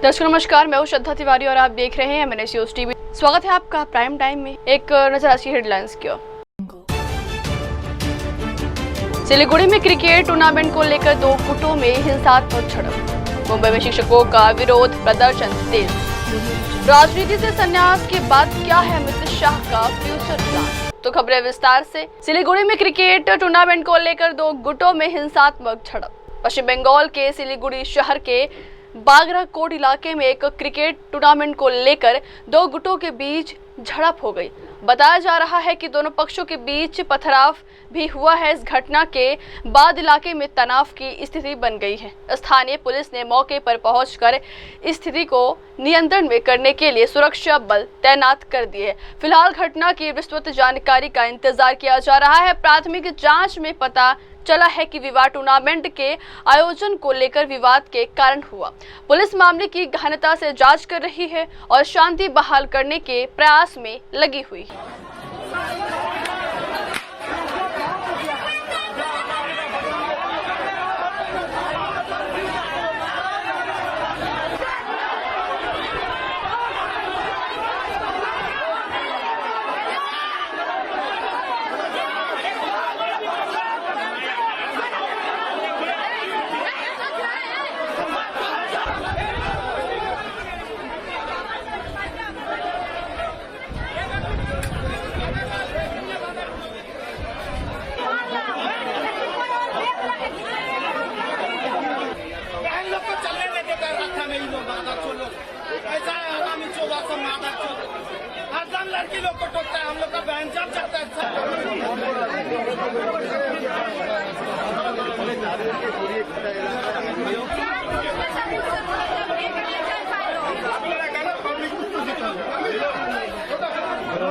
दर्शकों नमस्कार, मैं हूं श्रद्धा तिवारी और आप देख रहे हैं MNS न्यूज टीवी। स्वागत है आपका प्राइम टाइम में। एक नजर आज की हेडलाइंस की ओर। सिलीगुड़ी में क्रिकेट टूर्नामेंट को लेकर दो गुटों में हिंसात्मक झड़प। मुंबई में शिक्षकों का विरोध प्रदर्शन तेज। राजनीति से संन्यास के बाद क्या है अमित शाह का फ्यूचर प्लान? तो खबरें विस्तार से। सिलीगुड़ी में क्रिकेट टूर्नामेंट को लेकर दो गुटों में हिंसात्मक झड़प। पश्चिम बंगाल के सिलीगुड़ी शहर के बागराकोट इलाके में एक क्रिकेट टूर्नामेंट को लेकर दो गुटों के बीच झड़प हो गई। बताया जा रहा है कि दोनों पक्षों के बीच पथराव भी हुआ है। इस घटना के बाद इलाके में तनाव की स्थिति बन गई है। स्थानीय पुलिस ने मौके पर पहुंचकर स्थिति को नियंत्रण में करने के लिए सुरक्षा बल तैनात कर दिए। फिलहाल घटना की विस्तृत जानकारी का इंतजार किया जा रहा है। प्राथमिक जांच में पता चला है कि विवाद टूर्नामेंट के आयोजन को लेकर विवाद के कारण हुआ। पुलिस मामले की गहनता से जांच कर रही है और शांति बहाल करने के प्रयास में लगी हुई है। लड़की लोग को टोकता है, हम लोग का बहन जब जाता है।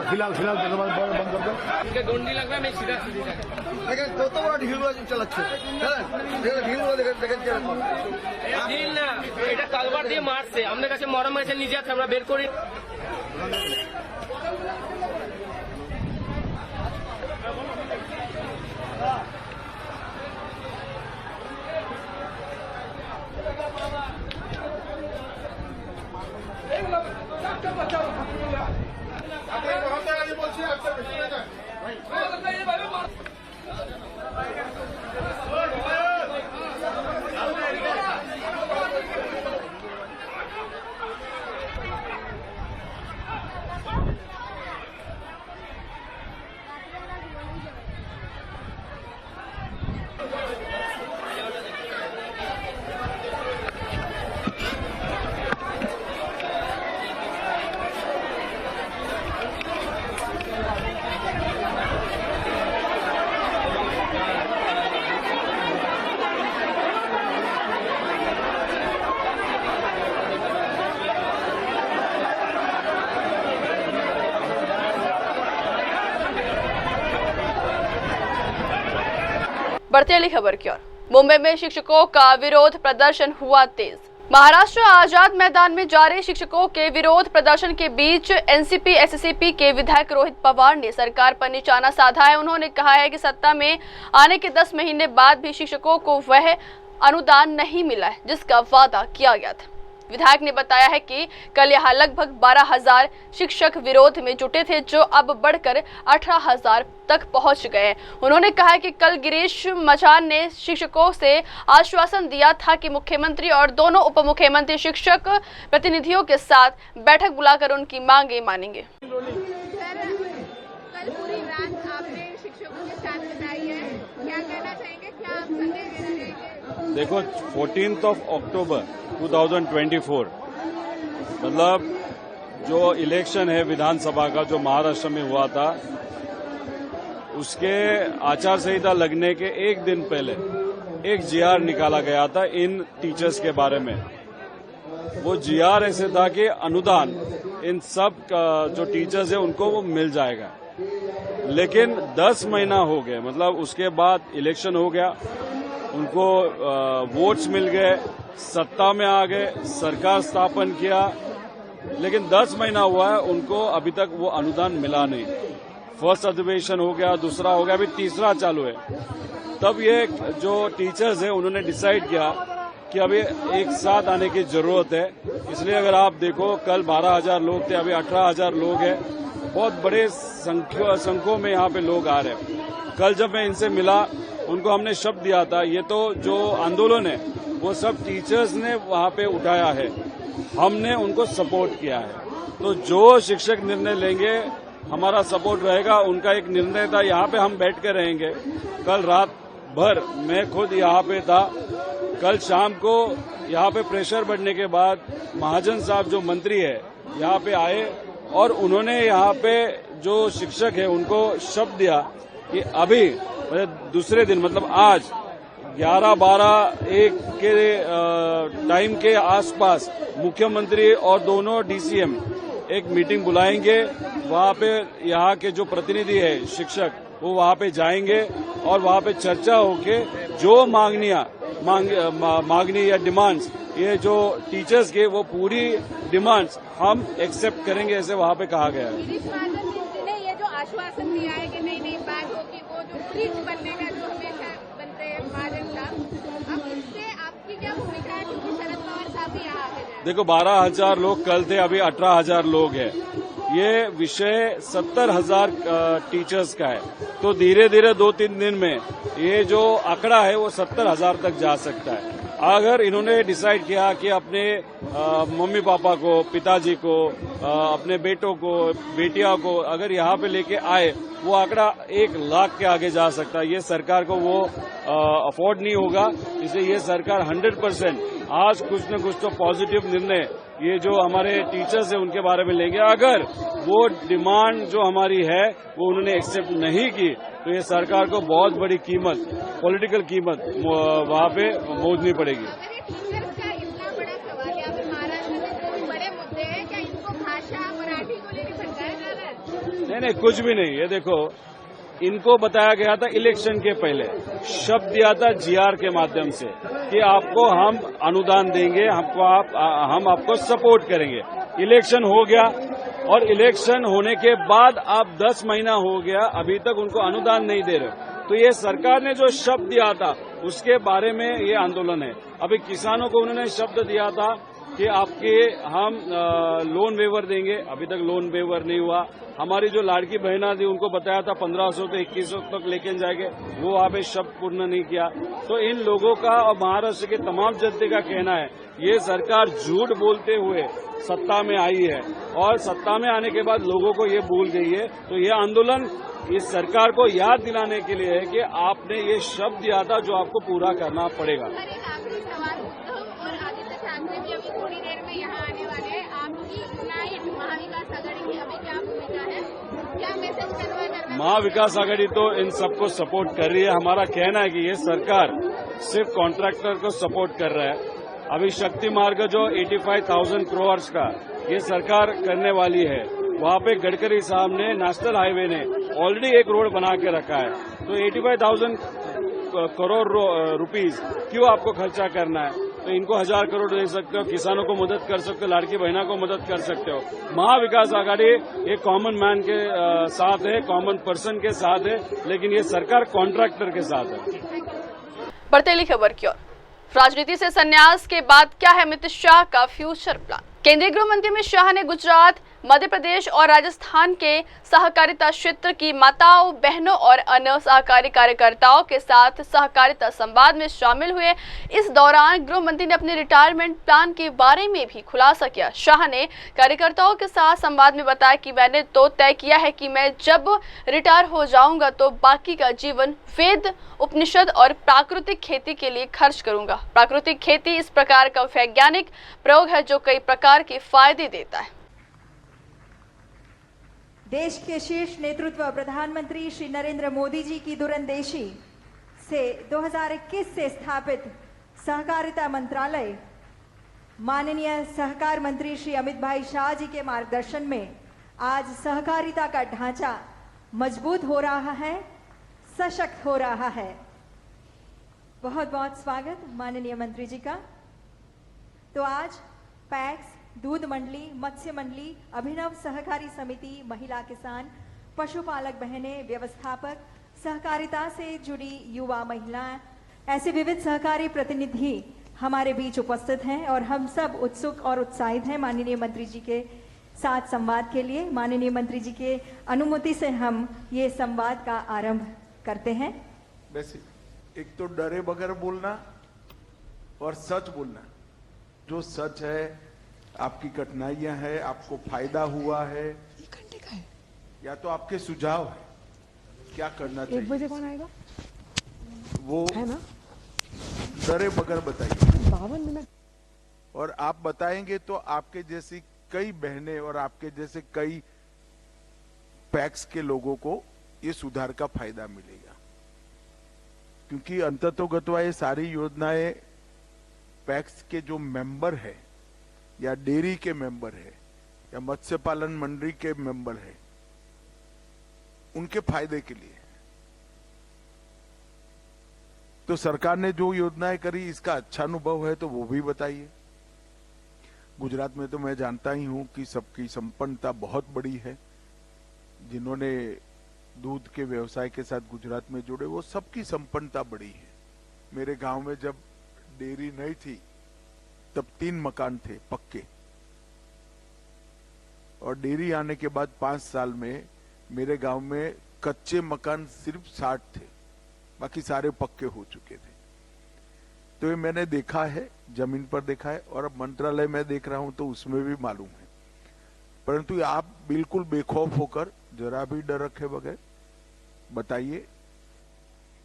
फिलहाल बंद कर दो। गोंडी लग रहा है, मैं सीधा लेकिन तो बड़ा ढील চালাচ্ছে ঢিল দেখেন ঢিল না, এটা কালবার দিয়ে মারছে। আমাদের কাছে মরম আছে, নিজে আছে, আমরা বের করি। बढ़ते अगली खबर की ओर। मुंबई में शिक्षकों का विरोध प्रदर्शन हुआ तेज। महाराष्ट्र आजाद मैदान में जारी शिक्षकों के विरोध प्रदर्शन के बीच एनसीपी एससीपी के विधायक रोहित पवार ने सरकार पर निशाना साधा है। उन्होंने कहा है कि सत्ता में आने के 10 महीने बाद भी शिक्षकों को वह अनुदान नहीं मिला है जिसका वादा किया गया था। विधायक ने बताया है कि कल यहाँ लगभग 12,000 शिक्षक विरोध में जुटे थे, जो अब बढ़कर 18,000 तक पहुंच गए। उन्होंने कहा कि कल गिरीश महाजन ने शिक्षकों से आश्वासन दिया था कि मुख्यमंत्री और दोनों उप मुख्यमंत्री शिक्षक प्रतिनिधियों के साथ बैठक बुलाकर उनकी मांगे मानेंगे। कल पूरी रात आपने शिक्षकों के साथ बिताई है, क्या कहना चाहेंगे, क्या आप संदेश देना चाहेंगे? देखो 14 अक्टूबर 2024 मतलब जो इलेक्शन है विधानसभा का जो महाराष्ट्र में हुआ था, उसके आचार संहिता लगने के एक दिन पहले एक जीआर निकाला गया था इन टीचर्स के बारे में। वो जीआर ऐसे था कि अनुदान इन सब जो टीचर्स है उनको वो मिल जाएगा, लेकिन 10 महीना हो गए, मतलब उसके बाद इलेक्शन हो गया, उनको वोट्स मिल गए, सत्ता में आ गए, सरकार स्थापन किया, लेकिन 10 महीना हुआ है, उनको अभी तक वो अनुदान मिला नहीं। फर्स्ट अधिवेशन हो गया, दूसरा हो गया, अभी तीसरा चालू है। तब ये जो टीचर्स है उन्होंने डिसाइड किया कि अभी एक साथ आने की जरूरत है। इसलिए अगर आप देखो कल 12,000 लोग थे, अभी 18,000 लोग हैं। बहुत बड़े संख्यों में यहाँ पे लोग आ रहे हैं। कल जब मैं इनसे मिला, उनको हमने शब्द दिया था, ये तो जो आंदोलन है वो सब टीचर्स ने वहाँ पे उठाया है, हमने उनको सपोर्ट किया है। तो जो शिक्षक निर्णय लेंगे हमारा सपोर्ट रहेगा। उनका एक निर्णय था, यहाँ पे हम बैठ कर रहेंगे। कल रात भर मैं खुद यहाँ पे था। कल शाम को यहाँ पे प्रेशर बढ़ने के बाद महाजन साहब जो मंत्री है यहाँ पे आए और उन्होंने यहाँ पे जो शिक्षक है उनको शब्द दिया कि अभी दूसरे दिन मतलब आज 11, 12, 1 के टाइम के आसपास मुख्यमंत्री और दोनों डीसीएम एक मीटिंग बुलाएंगे। वहाँ पे यहाँ के जो प्रतिनिधि है शिक्षक वो वहाँ पे जाएंगे और वहाँ पे चर्चा होके जो मांगनी या डिमांड्स ये जो टीचर्स के वो पूरी डिमांड्स हम एक्सेप्ट करेंगे, ऐसे वहाँ पे कहा गया है। गिरीश महाजन जी ने ये जो आश्वासन दिया है कि नहीं बात होगी, वो जो ब्रिज बनने का जो हमेशा बनते हैं महाजन साहब, अब इससे आपकी क्या भूमिका है? क्योंकि शरद पवार साहब भी यहाँ आके जाए। देखो 12,000 लोग कल थे, अभी 18,000 लोग हैं। ये विषय 70,000 टीचर्स का है, तो धीरे धीरे 2-3 दिन में ये जो आंकड़ा है वो 70,000 तक जा सकता है। अगर इन्होंने डिसाइड किया कि अपने मम्मी पापा को, पिताजी को, अपने बेटों को, बेटियों को अगर यहाँ पे लेके आए, वो आंकड़ा 1 लाख के आगे जा सकता है। ये सरकार को वो अफोर्ड नहीं होगा। इसलिए ये सरकार 100% आज कुछ न कुछ तो पॉजिटिव निर्णय ये जो हमारे टीचर्स हैं उनके बारे में लेंगे। अगर वो डिमांड जो हमारी है वो उन्होंने एक्सेप्ट नहीं की तो ये सरकार को बहुत बड़ी कीमत, पॉलिटिकल कीमत वहाँ पे मोदनी पड़ेगी। टीचर्स का इतना बड़ा सवाल है, अभी महाराष्ट्र में जो बड़े मुद्दे हैं, क्या इनको भाषा मराठी को लेकर भटकाया जा रहा है? नहीं, कुछ भी नहीं। ये देखो, इनको बताया गया था इलेक्शन के पहले, शब्द दिया था जीआर के माध्यम से कि आपको हम अनुदान देंगे, हम आपको सपोर्ट करेंगे। इलेक्शन हो गया और इलेक्शन होने के बाद आप 10 महीना हो गया, अभी तक उनको अनुदान नहीं दे रहे। तो ये सरकार ने जो शब्द दिया था उसके बारे में ये आंदोलन है। अभी किसानों को उन्होंने शब्द दिया था कि आपके हम लोन वेवर देंगे, अभी तक लोन वेवर नहीं हुआ। हमारी जो लाड़की बहना थी उनको बताया था 1500 से 2100 तक लेके जाएंगे, वो वहाँ पे शब्द पूर्ण नहीं किया। तो इन लोगों का और महाराष्ट्र के तमाम जनता का कहना है ये सरकार झूठ बोलते हुए सत्ता में आई है और सत्ता में आने के बाद लोगों को ये भूल गई है। तो ये आंदोलन इस सरकार को याद दिलाने के लिए है कि आपने ये शब्द दिया था जो आपको पूरा करना पड़ेगा। सर, एक आखिरी सवाल और आदित्य ठाकरे भी अभी थोड़ी देर में यहाँ आने वाले हैं। आपकी यूनाइट महाविकास आघाड़ी की अभी क्या भूमिका है, क्या मैसेज करना? महाविकास आघाड़ी तो इन सबको सपोर्ट कर रही है। हमारा कहना है कि ये सरकार सिर्फ कॉन्ट्रैक्टर को सपोर्ट कर रहा है। अभी शक्ति मार्ग जो 85,000 करोड़ का ये सरकार करने वाली है, वहाँ पे गडकरी साहब ने नेशनल हाईवे ने ऑलरेडी एक रोड बना के रखा है। तो 85,000 करोड़ रुपीस क्यों आपको खर्चा करना है? तो इनको 1000 करोड़ दे सकते हो, किसानों को मदद कर सकते हो, लाड़की बहना को मदद कर सकते हो। महाविकास आघाड़ी एक कॉमन मैन के साथ है, कॉमन पर्सन के साथ है, लेकिन ये सरकार कॉन्ट्रैक्टर के साथ है। बढ़ते अगली खबर की ओर। राजनीति से संन्यास के बाद क्या है अमित शाह का फ्यूचर प्लान? केंद्रीय गृह मंत्री अमित शाह ने गुजरात, मध्य प्रदेश और राजस्थान के सहकारिता क्षेत्र की माताओं, बहनों और अन्य सहकारी कार्यकर्ताओं के साथ सहकारिता संवाद में शामिल हुए। इस दौरान गृह मंत्री ने अपने रिटायरमेंट प्लान के बारे में भी खुलासा किया। शाह ने कार्यकर्ताओं के साथ संवाद में बताया कि मैंने तो तय किया है कि मैं जब रिटायर हो जाऊंगा तो बाकी का जीवन वेद, उपनिषद और प्राकृतिक खेती के लिए खर्च करूंगा। प्राकृतिक खेती इस प्रकार का वैज्ञानिक प्रयोग है जो कई प्रकार के फायदे देता है। देश के शीर्ष नेतृत्व प्रधानमंत्री श्री नरेंद्र मोदी जी की दूरंदेशी से 2021 से स्थापित सहकारिता मंत्रालय माननीय सहकार मंत्री श्री अमित भाई शाह जी के मार्गदर्शन में आज सहकारिता का ढांचा मजबूत हो रहा है, सशक्त हो रहा है। बहुत बहुत स्वागत माननीय मंत्री जी का। तो आज पैक्स, दूध मंडली, मत्स्य मंडली, अभिनव सहकारी समिति, महिला किसान, पशुपालक बहनें, व्यवस्थापक, सहकारिता से जुड़ी युवा महिलाएं, ऐसे विविध सहकारी प्रतिनिधि हमारे बीच उपस्थित हैं और हम सब उत्सुक और उत्साहित हैं माननीय मंत्री जी के साथ संवाद के लिए। माननीय मंत्री जी के अनुमति से हम ये संवाद का आरंभ करते हैं। वैसे एक तो डरे बगैर बोलना और सच बोलना। जो सच है, आपकी कठिनाइयां हैं, आपको फायदा हुआ है या तो आपके सुझाव है, क्या करना चाहिए। 1 बजे कौन आएगा? वो है ना? डरे बगैर बताइए। 52 मिनट। और आप बताएंगे तो आपके जैसी कई बहनें और आपके जैसे कई पैक्स के लोगों को ये सुधार का फायदा मिलेगा, क्योंकि अंततोगत्वा ये सारी योजनाएं पैक्स के जो मेंबर है या डेयरी के मेंबर है या मत्स्य पालन मंडली के मेंबर है, उनके फायदे के लिए। तो सरकार ने जो योजनाएं करी, इसका अच्छा अनुभव है तो वो भी बताइए। गुजरात में तो मैं जानता ही हूं कि सबकी संपन्नता बहुत बड़ी है। जिन्होंने दूध के व्यवसाय के साथ गुजरात में जुड़े, वो सबकी संपन्नता बड़ी है। मेरे गांव में जब डेयरी नहीं थी तब 3 मकान थे पक्के, और डेयरी आने के बाद 5 साल में मेरे गांव में कच्चे मकान सिर्फ 60 थे, बाकी सारे पक्के हो चुके थे। तो ये मैंने देखा है, जमीन पर देखा है, और अब मंत्रालय में देख रहा हूं तो उसमें भी मालूम है। परंतु आप बिल्कुल बेखौफ होकर, जरा भी डर रखे बगैर बताइए।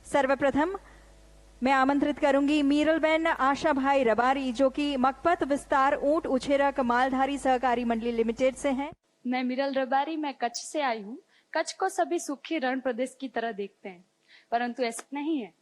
सर्वप्रथम मैं आमंत्रित करूंगी मीरलबेन आशाभाई रबारी, जो कि मकपत विस्तार ऊंट उछेरक मालधारी सहकारी मंडली लिमिटेड से हैं। मैं मिरल रबारी, मैं कच्छ से आई हूँ। कच्छ को सभी सूखी रण प्रदेश की तरह देखते हैं, परंतु ऐसा नहीं है।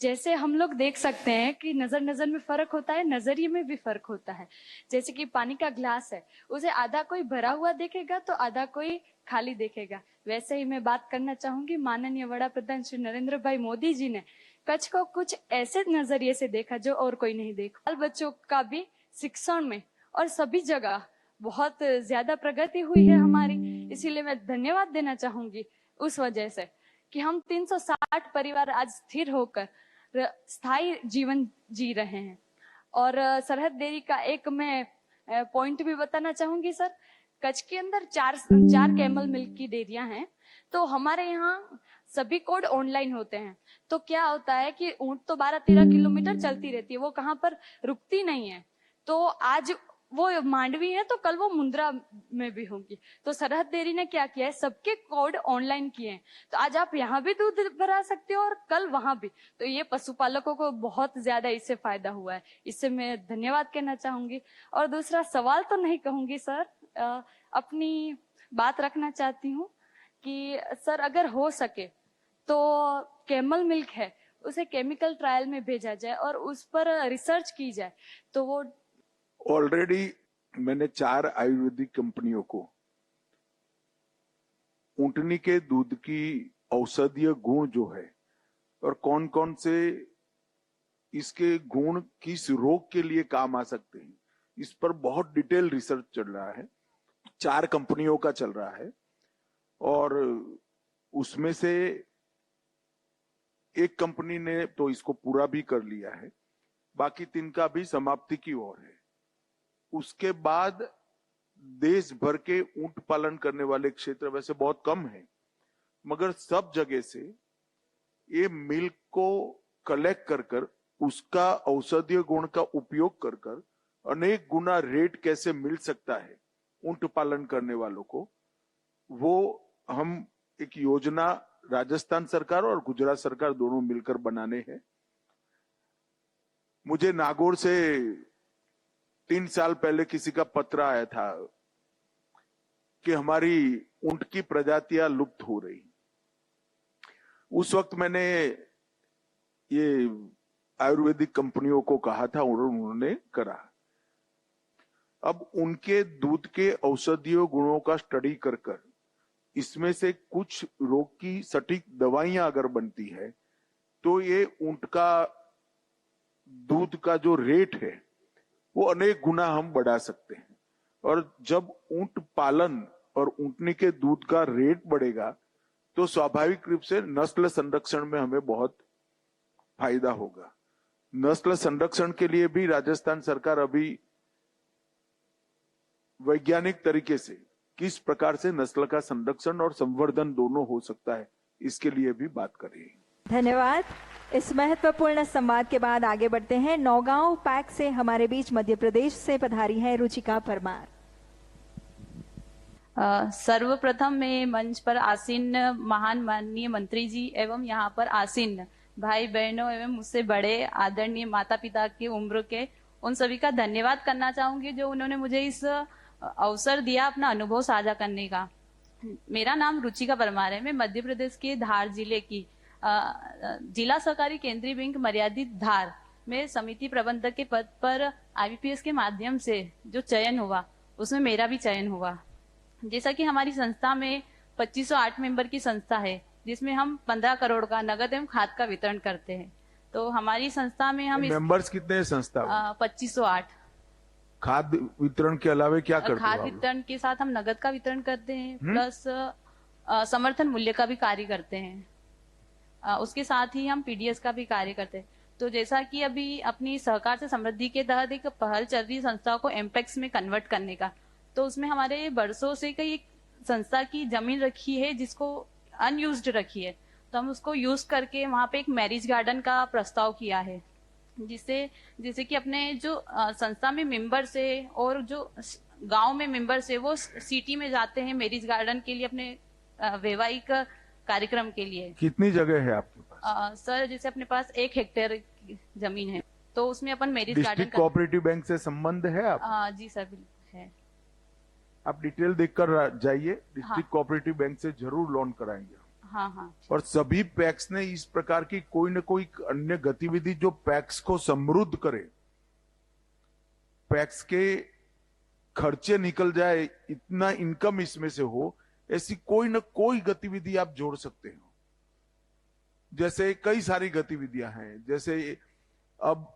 जैसे हम लोग देख सकते हैं कि नजर नजर में फर्क होता है, नजरिए में भी फर्क होता है। जैसे कि पानी का ग्लास है, उसे आधा कोई भरा हुआ देखेगा तो आधा कोई खाली देखेगा। वैसे ही मैं बात करना चाहूंगी, माननीय वड़ा प्रधान श्री नरेंद्र भाई मोदी जी ने कच्छ को कुछ ऐसे नजरिए से देखा जो और कोई नहीं देखा। बाल बच्चों का भी शिक्षण में और सभी जगह बहुत ज्यादा प्रगति हुई है हमारी। इसीलिए मैं धन्यवाद देना चाहूंगी उस वजह से कि हम 360 परिवार आज स्थिर होकर स्थायी जीवन जी रहे हैं। और सरहद डेयरी का एक मैं पॉइंट भी बताना चाहूंगी सर। कच्छ के अंदर चार कैमल मिल्क की डेयरियां हैं, तो हमारे यहाँ सभी कोड ऑनलाइन होते हैं। तो क्या होता है कि ऊंट तो 12-13 किलोमीटर चलती रहती है, वो कहाँ पर रुकती नहीं है। तो आज वो मांडवी है तो कल वो मुंद्रा में भी होंगी। तो सरहद डेयरी ने क्या किया है, सबके कोड ऑनलाइन किए हैं। तो आज आप यहाँ भी दूध भरा सकते हो और कल वहां भी। तो ये पशुपालकों को बहुत ज्यादा इससे फायदा हुआ है, इससे मैं धन्यवाद कहना चाहूंगी। और दूसरा सवाल तो नहीं कहूंगी सर, अपनी बात रखना चाहती हूँ कि सर अगर हो सके तो कैमल मिल्क है उसे केमिकल ट्रायल में भेजा जाए और उस पर रिसर्च की जाए। तो वो ऑलरेडी मैंने 4 आयुर्वेदिक कंपनियों को ऊंटनी के दूध की औषधीय गुण जो है और कौन कौन से इसके गुण किस रोग के लिए काम आ सकते हैं, इस पर बहुत डिटेल रिसर्च चल रहा है। 4 कंपनियों का चल रहा है और उसमें से एक कंपनी ने तो इसको पूरा भी कर लिया है, बाकी 3 का भी समाप्ति की ओर है। उसके बाद देश भर के ऊंट पालन करने वाले क्षेत्र वैसे बहुत कम है, मगर सब जगह से ये मिल्क को कलेक्ट कर कर उसका औषधीय गुण का उपयोग कर कर अनेक गुना रेट कैसे मिल सकता है ऊंट पालन करने वालों को, वो हम एक योजना राजस्थान सरकार और गुजरात सरकार दोनों मिलकर बनाने हैं। मुझे नागौर से 3 साल पहले किसी का पत्र आया था कि हमारी ऊंट की प्रजातियां लुप्त हो रही। उस वक्त मैंने ये आयुर्वेदिक कंपनियों को कहा था और उन्होंने करा। अब उनके दूध के औषधीय गुणों का स्टडी कर कर इसमें से कुछ रोग की सटीक दवाइयां अगर बनती है तो ये ऊंट का दूध का जो रेट है वो अनेक गुना हम बढ़ा सकते हैं। और जब ऊंट पालन और ऊंटनी के दूध का रेट बढ़ेगा तो स्वाभाविक रूप से नस्ल संरक्षण में हमें बहुत फायदा होगा। नस्ल संरक्षण के लिए भी राजस्थान सरकार अभी वैज्ञानिक तरीके से किस प्रकार से नस्ल का संरक्षण और संवर्धन दोनों हो सकता है, इसके लिए भी बात कर रही है। धन्यवाद। इस महत्वपूर्ण संवाद के बाद आगे बढ़ते हैं। नौगांव पैक से हमारे बीच मध्य प्रदेश से पधारी है रुचिका परमार। सर्वप्रथम मैं मंच पर आसीन महान माननीय मंत्री जी एवं यहाँ पर आसीन भाई बहनों एवं मुझसे बड़े आदरणीय माता पिता की उम्र के उन सभी का धन्यवाद करना चाहूंगी जो उन्होंने मुझे इस अवसर दिया अपना अनुभव साझा करने का। मेरा नाम रुचिका परमार है। मैं मध्य प्रदेश के धार जिले की जिला सहकारी केंद्रीय बैंक मर्यादित धार में समिति प्रबंधक के पद पर IBPS के माध्यम से जो चयन हुआ उसमें मेरा भी चयन हुआ। जैसा कि हमारी संस्था में 2508 मेंबर की संस्था है जिसमें हम 15 करोड़ का नगद एवं खाद का वितरण करते हैं। तो हमारी संस्था में हम मेंबर्स कितने हैं संस्था में? 2508। खाद वितरण के अलावा क्या करते खाद हो? वितरण के साथ हम नगद का वितरण करते हैं प्लस समर्थन मूल्य का भी कार्य करते हैं। उसके साथ ही हम PDS का भी कार्य करते हैं। तो जैसा कि अभी अपनी सहकार से समृद्धि के तहत एक पहल चल रही संस्था को एमपेक्स में कन्वर्ट करने का, तो उसमें हमारे बरसों से कई एक संस्था की जमीन रखी है जिसको अनयूज्ड रखी है, तो हम उसको यूज करके वहां पे एक मैरिज गार्डन का प्रस्ताव किया है जिससे कि अपने जो संस्था में मेंबर्स है और जो गांव में मेंबर्स है वो सिटी में जाते हैं मैरिज गार्डन के लिए अपने वैवाहिक कार्यक्रम के लिए। कितनी जगह है आपके पास? सर जैसे अपने पास 1 हेक्टेयर की जमीन है तो उसमें अपन marriage garden. District cooperative bank से संबंध है आप? जी सर है। आप डिटेल देखकर जाइए। डिस्ट्रिक्ट कोऑपरेटिव बैंक से जरूर लोन कराएंगे। हाँ। और सभी पैक्स ने इस प्रकार की कोई न कोई अन्य गतिविधि जो पैक्स को समृद्ध करे, पैक्स के खर्चे निकल जाए, इतना इनकम इसमें से हो, ऐसी कोई न कोई गतिविधि आप जोड़ सकते हो। जैसे कई सारी गतिविधियां हैं, जैसे अब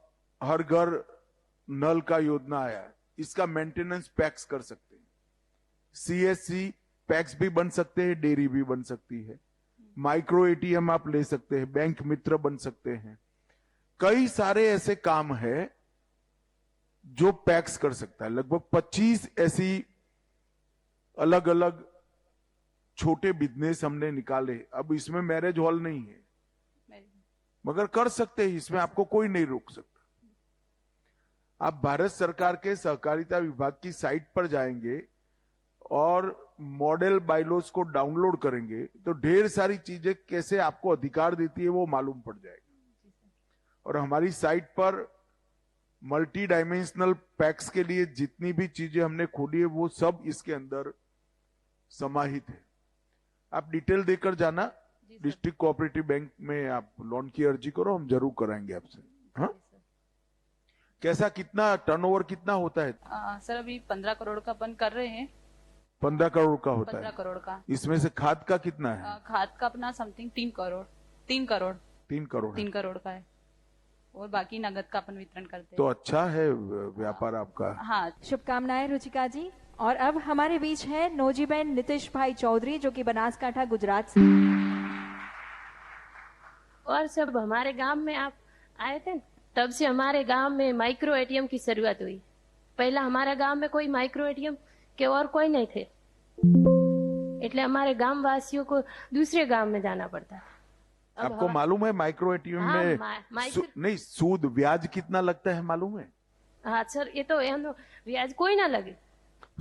हर घर नल का योजना आया, इसका मेंटेनेंस पैक्स कर सकते हैं। CSC पैक्स भी बन सकते हैं, डेयरी भी बन सकती है, माइक्रो ATM आप ले सकते हैं, बैंक मित्र बन सकते हैं। कई सारे ऐसे काम है जो पैक्स कर सकता है। लगभग 25 ऐसी अलग अलग छोटे बिजनेस हमने निकाले। अब इसमें मैरिज हॉल नहीं है मगर कर सकते हैं, इसमें आपको कोई नहीं रोक सकता। आप भारत सरकार के सहकारिता विभाग की साइट पर जाएंगे और मॉडल बाइलॉज को डाउनलोड करेंगे तो ढेर सारी चीजें कैसे आपको अधिकार देती है वो मालूम पड़ जाएगा। और हमारी साइट पर मल्टी डायमेंशनल पैक्स के लिए जितनी भी चीजें हमने खोली है वो सब इसके अंदर समाहित है। आप डिटेल देकर जाना। डिस्ट्रिक्ट कोऑपरेटिव बैंक में आप लोन की अर्जी करो, हम जरूर कराएंगे आपसे। हाँ, कैसा कितना टर्नओवर कितना होता है? सर अभी 15 करोड़ का अपन कर रहे हैं। 15 करोड़ का होता 15 है। करोड़ का। इसमें से खाद का कितना है? खाद का अपना समथिंग 3 करोड़ 3 करोड़ का है और बाकी नगद का अपन वितरण करते हैं। तो अच्छा है व्यापार आपका। हाँ, शुभकामनाएं रुचिका जी। और अब हमारे बीच है नोजीबेन नितिश भाई चौधरी जो कि बनासकांठा गुजरात से। और सब हमारे गांव में आप आए थे, तब से हमारे गांव में माइक्रो ATM की शुरुआत हुई। पहला हमारे गांव में कोई माइक्रो ATM के और कोई नहीं थे, इसलिए हमारे गांव वासियों को दूसरे गांव में जाना पड़ता था। आपको मालूम है माइक्रो ATM में नहीं सूद ब्याज कितना लगता है मालूम है? हाँ सर, ये तो ब्याज कोई ना लगे।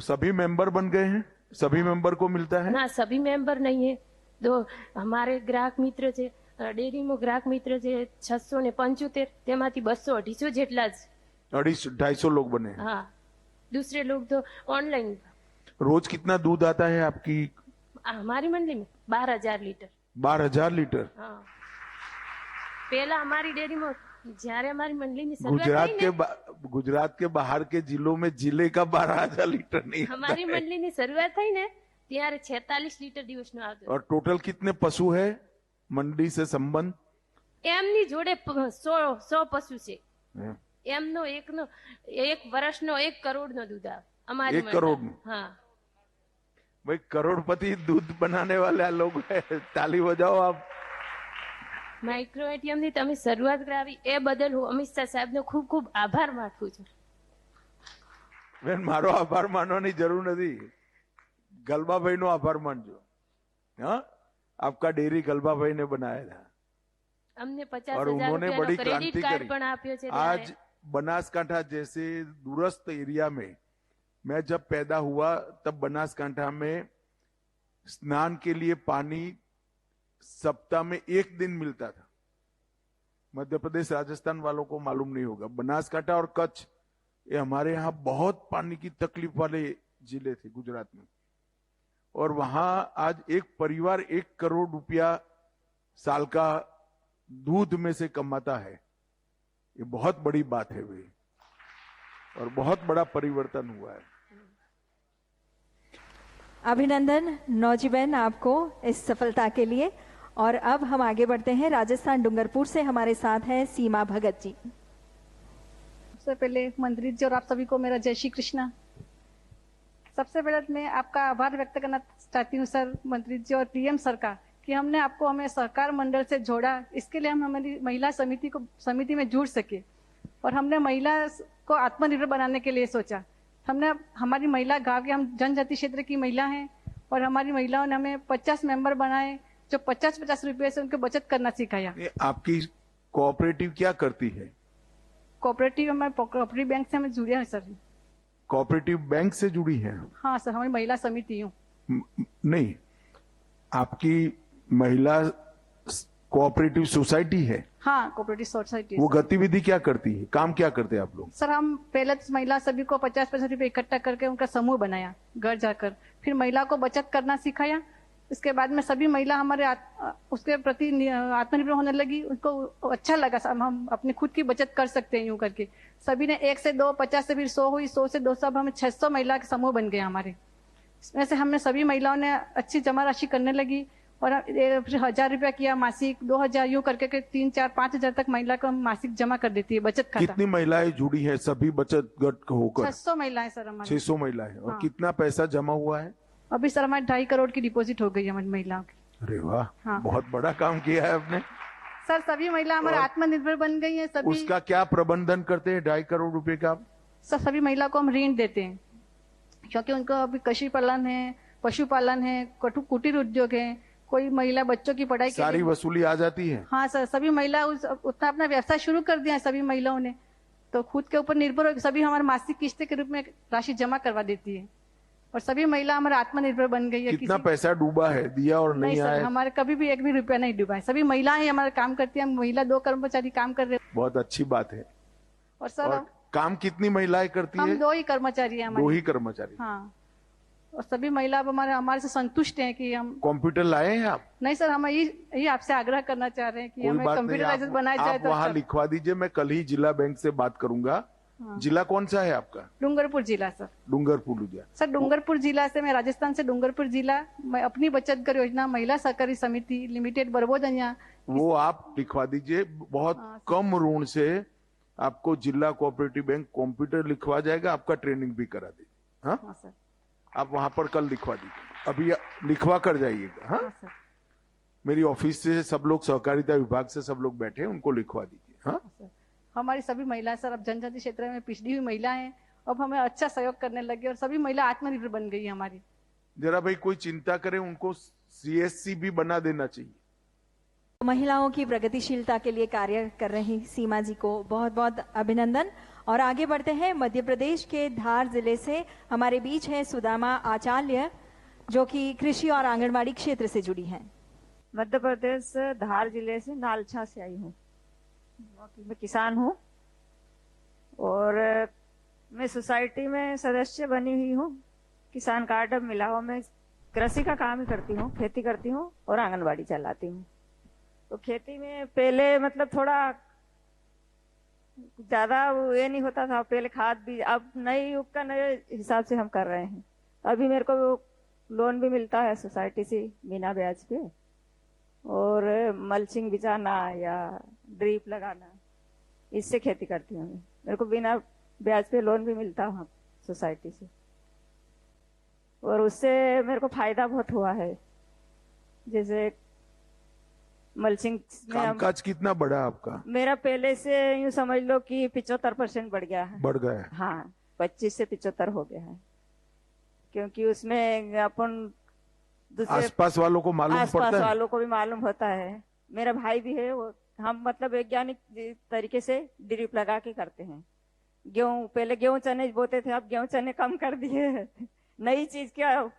सभी मेंबर बन गए हैं? सभी मेंबर को मिलता है ना? सभी मेंबर नहीं है। तो हमारे ग्राहक मित्र છે, ડેરીમાં ગ્રાહક મિત્ર છે 675, તેમાંથી 200-250 જેટલા જ 250 लोग बने। हाँ, दूसरे लोग तो ऑनलाइन। रोज कितना दूध आता है आपकी हमारी मंडी में? 12,000 लीटर। 12,000 लीटर। हाँ, पहला हमारी डेयरी में જ્યારે हमारी मंडली ની શરૂઆત गुजरात के बाहर के जिलों में जिले का 12,000 लीटर नहीं हमारी मंडली ની શરૂઆત થઈ ને ત્યારે 46 લીટર દિવસનો આવતો। और टोटल कितने पशु है मंडी से संबंध? એમની જોડે 100 પશુ છે। એમનો એક વર્ષનો 1 કરોડનો दूध આવે हमारी 1 करोड़। हाँ भाई करोड़पति दूध बनाने वाले लोग हैं, ताली बजाओ आप। માઇક્રો એટીએમ ની તમે શરૂઆત કરાવી એ બદલ હું અમિત શાહ સાહેબનો ખૂબ ખૂબ આભાર માનું છું. બેન, મારો આભાર માનવાની જરૂર નથી, ગલબાભાઈ નો આભાર માનજો. हाँ, आपका डेयरी गलबाभाई ने बनाया था અમને और 50,000 उन्होंने बड़ी રૂપિયાનો ક્રેડિટ क्रांति કાર્ડ करी. પણ આપ્યો છે. आज बनासकांठा जैसे दूरस्थ एरिया में, मैं जब पैदा हुआ तब बनासकांठा में स्नान के लिए पानी सप्ताह में 1 दिन मिलता था. मध्य प्रदेश राजस्थान वालों को मालूम नहीं होगा, बनासकांठा और कच्छ ये हमारे यहाँ बहुत पानी की तकलीफ वाले जिले थे गुजरात में. और वहां आज एक परिवार 1 करोड़ रुपया साल का दूध में से कमाता है. ये बहुत बड़ी बात है भाई, और बहुत बड़ा परिवर्तन हुआ है. अभिनंदन नौजीबेन आपको इस सफलता के लिए। और अब हम आगे बढ़ते हैं, राजस्थान डूंगरपुर से हमारे साथ हैं सीमा भगत जी। सबसे पहले मंत्री जी और आप सभी को मेरा जय श्री कृष्णा। सबसे पहले मैं आपका आभार व्यक्त करना चाहती हूँ सर, मंत्री जी और पीएम सर का, कि हमने आपको हमें सहकार मंडल से जोड़ा। इसके लिए हम हमारी महिला समिति में जुड़ सके और हमने महिला को आत्मनिर्भर बनाने के लिए सोचा। हमने हमारी महिला गांव के, हम जनजाति क्षेत्र की महिला हैं और हमारी महिलाओं ने हमें 50 मेंबर बनाए जो 50-50 रुपए से उनको बचत करना सिखाया। आपकी कोऑपरेटिव क्या करती है? कोऑपरेटिव हमारे कोऑपरेटिव बैंक से हमें जुड़े हैं सर। कोऑपरेटिव बैंक से जुड़ी है? हाँ सर, हमारी महिला समिति हूँ। नहीं, आपकी महिला कोऑपरेटिव सोसाइटी है? हाँ, कोऑपरेटिव सोसाइटी। वो गतिविधि क्या करती है, काम क्या करते हैं आप लोग? सर, हम पहले महिला सभी को 50-50 रुपए इकट्ठा करके उनका समूह बनाया घर जाकर, फिर महिला को बचत करना सिखाया। इसके बाद में सभी महिला हमारे उसके प्रति आत्मनिर्भर होने लगी, उनको अच्छा लगा हम अपनी खुद की बचत कर सकते हैं यूं करके। सभी ने 1 से 2, 50 से फिर 100 हुई, 100 से 200, अब हमें 600 महिला के समूह बन गए हमारे। इसमें से हमने सभी महिलाओं ने अच्छी जमा राशि करने लगी और फिर 1000 रुपया किया मासिक, 2000 यूं करके 3, 4, 5,000 तक महिला को हम मासिक जमा कर देती है बचत खाता। कितनी महिलाएं जुड़ी है सभी बचत गट होकर? 600 महिलाएं सर हमारी। 600 महिलाएं। और हाँ। कितना पैसा जमा हुआ है अभी? सर हमारे 2.5 करोड़ की डिपॉजिट हो गई है हमारी महिलाओं की। अरे वाह, हाँ। बहुत बड़ा काम किया है आपने सर। सभी महिला हमारे आत्मनिर्भर बन गई है सभी। उसका क्या प्रबंधन करते हैं 2.5 करोड़ रुपए का? सर, सभी महिला को हम ऋण देते हैं क्योंकि उनको अभी कृषि पालन है, पशुपालन है, कुटीर उद्योग है, कोई महिला बच्चों की पढ़ाई के सारी लिए। वसूली आ जाती है? हाँ सर, सभी महिला उतना अपना व्यवसाय शुरू कर दिया है सभी महिलाओं ने, तो खुद के ऊपर निर्भर हो सभी हमारे मासिक किस्त के रूप में राशि जमा करवा देती है और सभी महिला हमारे आत्मनिर्भर बन गई है। कितना पैसा डूबा है, दिया और नहीं सर, आया? हमारे कभी भी 1 भी रुपया नहीं डूबा है। सभी महिलाएं हमारे काम करती है, महिला 2 कर्मचारी काम कर रहे हैं। बहुत अच्छी बात है। और सर और काम कितनी महिलाएं करती है? हम 2 ही कर्मचारी है हमारे। 2 ही कर्मचारी। हाँ, और सभी महिला अब हमारे से संतुष्ट हैं कि हम। कंप्यूटर लाए हैं आप? नहीं सर, हम यही आपसे आग्रह करना चाह रहे हैं कि हमें कंप्यूटराइज बनाया जाए। आप वहाँ लिखवा दीजिए, मैं कल ही जिला बैंक से बात करूंगा। हाँ। जिला कौन सा है आपका? डूंगरपुर जिला सर। डूंगरपुर जिला। सर, डूंगरपुर जिला से, मैं राजस्थान से डूंगरपुर जिला, मैं अपनी बचत घर योजना महिला सहकारी समिति लिमिटेड बरबोदनिया। वो आप लिखवा दीजिए, बहुत कम ऋण से आपको जिला कोऑपरेटिव बैंक कंप्यूटर लिखवा जाएगा, आपका ट्रेनिंग भी करा देगी। हाँ सर, आप वहां पर कल लिखवा दीजिए, अभी लिखवा कर जाइएगा। हाँ सर, मेरी ऑफिस से सब लोग, सहकारिता विभाग से सब लोग बैठे हैं, उनको लिखवा दीजिए। हाँ सर, हमारी सभी महिलाएं सर अब जनजाति क्षेत्र में पिछड़ी हुई महिला हैं, अब हमें अच्छा सहयोग करने लगे और सभी महिला आत्मनिर्भर बन गई है हमारी। जरा भाई कोई चिंता करे उनको CSC भी बना देना चाहिए। महिलाओं की प्रगतिशीलता के लिए कार्य कर रही सीमा जी को बहुत बहुत अभिनंदन। और आगे बढ़ते हैं, मध्य प्रदेश के धार जिले से हमारे बीच है सुदामा आचार्य, जो कि कृषि और आंगनबाड़ी क्षेत्र से जुड़ी हैं। मध्य प्रदेश धार जिले से नालछा से आई हूँ। मैं किसान हूँ और मैं सोसाइटी में सदस्य बनी हुई हूँ। किसान कार्ड अब मिला हो। मैं कृषि का काम ही करती हूँ, खेती करती हूँ और आंगनबाड़ी चलाती हूँ। तो खेती में पहले मतलब थोड़ा ज्यादा ये नहीं होता था, पहले खाद भी, अब नए युग का नए हिसाब से हम कर रहे हैं। अभी मेरे को लोन भी मिलता है सोसाइटी से बिना ब्याज पे, और मल्चिंग बिछाना या ड्रिप लगाना, इससे खेती करती हूँ। मेरे को बिना ब्याज पे लोन भी मिलता है सोसाइटी से, और उससे मेरे को फायदा बहुत हुआ है। जैसे मल्चिंग में कामकाज कितना बढ़ा आपका? मेरा पहले से यूं समझ लो कि 75% बढ़ गया है। बढ़ गया है? हाँ, 25 से 75 हो गया है, क्योंकि उसमें अपन दूसरे आसपास वालों को मालूम पड़ता है, आसपास वालों को भी मालूम होता है। मेरा भाई भी है, वो हम मतलब वैज्ञानिक तरीके से ड्रिप लगा के करते हैं। गेहूं पहले गेहूं चने बोते थे, अब गेहूं चने कम कर दिए। नई चीज क्या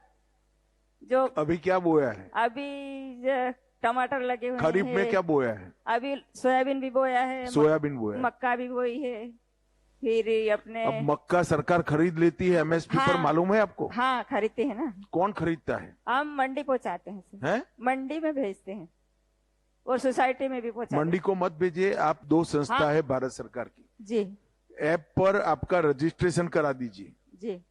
जो अभी क्या बोया है? अभी टमाटर लगे हुए खरीफ हैं। में क्या बोया है? अभी सोयाबीन भी बोया है, सोयाबीन बोया है, मक्का भी बोई है। फिर अपने अब मक्का सरकार खरीद लेती है एमएसपी पर, मालूम है आपको? हाँ, खरीदते हैं ना। कौन खरीदता है? हम मंडी पहुंचाते हैं, हैं? मंडी में भेजते हैं और सोसाइटी में भी पहुंचाते हैं। मंडी को मत भेजिए आप, 2 संस्था हाँ। है भारत सरकार की जी। ऐप पर आपका रजिस्ट्रेशन करा दीजिए जी।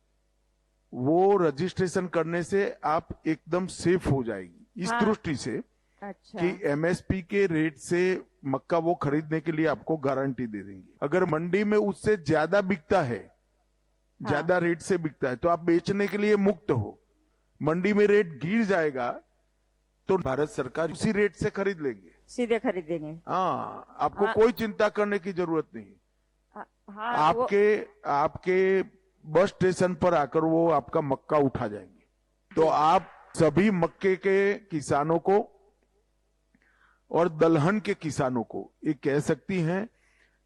वो रजिस्ट्रेशन करने से आप एकदम सेफ हो जाएगी इस हाँ। दृष्टि से अच्छा। कि एमएसपी के रेट से मक्का वो खरीदने के लिए आपको गारंटी दे देंगे। अगर मंडी में उससे ज्यादा बिकता है, ज्यादा रेट से बिकता है, तो आप बेचने के लिए मुक्त हो। मंडी में रेट गिर जाएगा तो भारत सरकार उसी रेट से खरीद लेंगे, सीधे खरीदेंगे। हाँ, आपको हाँ। कोई चिंता करने की जरूरत नहीं। हाँ, आपके बस स्टेशन पर आकर वो आपका मक्का उठा जाएंगे। तो आप सभी मक्के के किसानों को और दलहन के किसानों को ये कह सकती हैं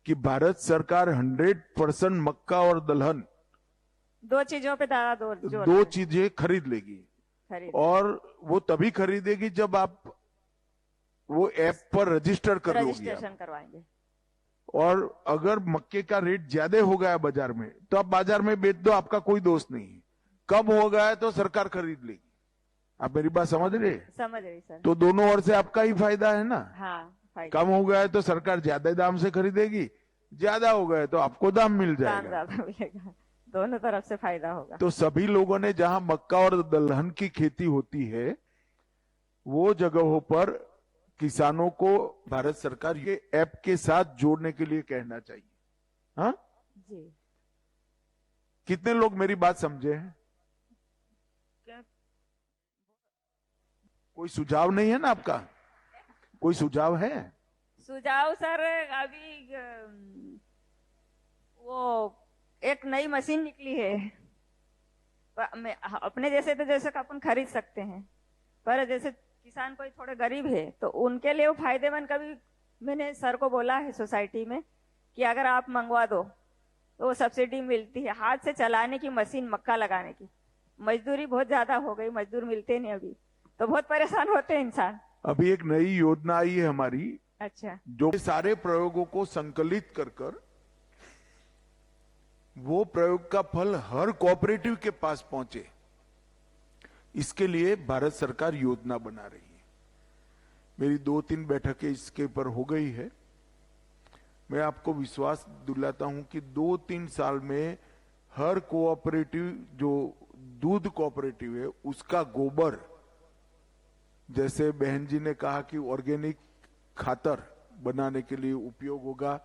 कि भारत सरकार 100% मक्का और दलहन 2 चीजों पे दो चीजें खरीद लेगी। और वो तभी खरीदेगी जब आप वो ऐप पर रजिस्टर कर लोगे। रजिस्ट्रेशन करवाएंगे। और अगर मक्के का रेट ज्यादा हो गया बाजार में तो आप बाजार में बेच दो, आपका कोई दोष नहीं है। कम हो गया है तो सरकार खरीद लेगी। आप मेरी बात समझ रहे? समझ रही सर। तो दोनों ओर से आपका ही फायदा है ना। हाँ, फायदा। कम हो गया है तो सरकार ज्यादा दाम से खरीदेगी, ज्यादा हो गया तो आपको दाम मिल दाम जाएगा। ज्यादा मिलेगा, दोनों तरफ से फायदा होगा। तो सभी लोगों ने जहां मक्का और दलहन की खेती होती है वो जगहों पर किसानों को भारत सरकार ये ऐप के साथ जोड़ने के लिए कहना चाहिए। हाँ जी। कितने लोग मेरी बात समझे हैं? कोई सुझाव नहीं है ना आपका? कोई सुझाव है? सुझाव सर, अभी वो एक नई मशीन निकली है, अपने जैसे तो जैसे अपन खरीद सकते हैं, पर जैसे किसान कोई थोड़े गरीब है तो उनके लिए वो फायदेमंद। कभी मैंने सर को बोला है सोसाइटी में कि अगर आप मंगवा दो तो वो सब्सिडी मिलती है। हाथ से चलाने की मशीन, मक्का लगाने की, मजदूरी बहुत ज्यादा हो गई, मजदूर मिलते नहीं अभी, तो बहुत परेशान होते हैं इंसान। अभी एक नई योजना आई है हमारी, अच्छा। जो सारे प्रयोगों को संकलित कर वो प्रयोग का फल हर कोऑपरेटिव के पास पहुंचे, इसके लिए भारत सरकार योजना बना रही है। मेरी 2-3 बैठकें इसके ऊपर हो गई है। मैं आपको विश्वास दिलाता हूं कि 2-3 साल में हर कोऑपरेटिव, जो दूध कोऑपरेटिव है, उसका गोबर, जैसे बहन जी ने कहा कि ऑर्गेनिक खातर बनाने के लिए उपयोग होगा,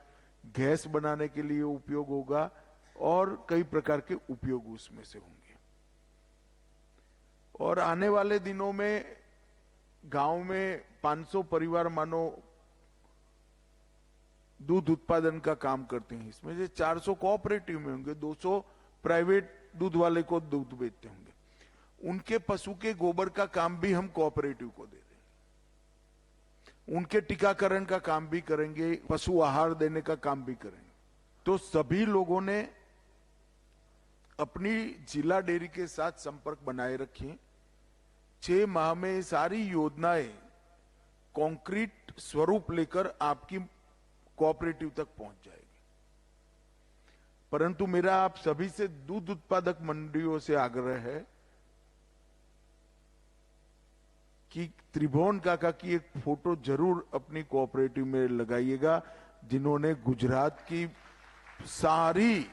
गैस बनाने के लिए उपयोग होगा और कई प्रकार के उपयोग उसमें से होंगे। और आने वाले दिनों में गांव में 500 परिवार मानो दूध उत्पादन का काम करते हैं। इसमें से 400 कोऑपरेटिव में होंगे, 200 प्राइवेट दूध वाले को दूध बेचते होंगे। उनके पशु के गोबर का काम भी हम कोऑपरेटिव को दे देंगे, उनके टीकाकरण का काम भी करेंगे, पशु आहार देने का काम भी करेंगे। तो सभी लोगों ने अपनी जिला डेयरी के साथ संपर्क बनाए रखें। 6 माह में सारी योजनाएं कॉन्क्रीट स्वरूप लेकर आपकी कोऑपरेटिव तक पहुंच जाएगी। परंतु मेरा आप सभी से दूध उत्पादक मंडियों से आग्रह है कि त्रिभुवन काका की एक फोटो जरूर अपनी कोऑपरेटिव में लगाइएगा, जिन्होंने गुजरात की सारी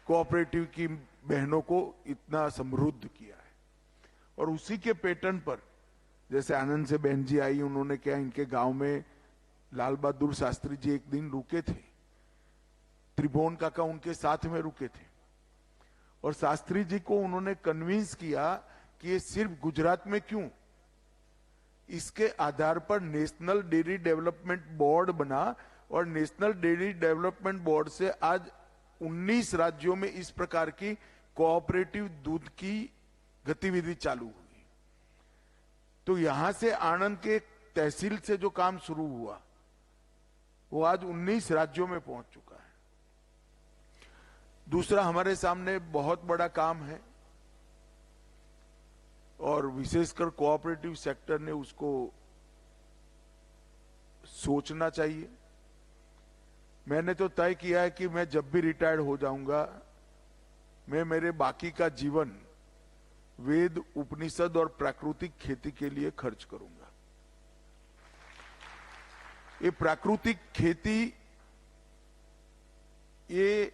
कोऑपरेटिव की बहनों को इतना समृद्ध किया है। और उसी के पैटर्न पर, जैसे आनंद से बहन जी आई, उन्होंने क्या, इनके गांव में लाल बहादुर शास्त्री जी एक दिन रुके थे, त्रिभुवन काका उनके साथ में रुके थे और शास्त्री जी को उन्होंने कन्विंस किया कि ये सिर्फ गुजरात में क्यों, इसके आधार पर नेशनल डेयरी डेवलपमेंट बोर्ड बना और नेशनल डेयरी डेवलपमेंट बोर्ड से आज 19 राज्यों में इस प्रकार की कोऑपरेटिव दूध की गतिविधि चालू हुई। तो यहां से आनंद के तहसील से जो काम शुरू हुआ वो आज 19 राज्यों में पहुंच चुका है। दूसरा, हमारे सामने बहुत बड़ा काम है और विशेषकर कोऑपरेटिव सेक्टर ने उसको सोचना चाहिए। मैंने तो तय किया है कि मैं जब भी रिटायर्ड हो जाऊंगा, मैं मेरे बाकी का जीवन वेद, उपनिषद और प्राकृतिक खेती के लिए खर्च करूंगा। ये प्राकृतिक खेती ये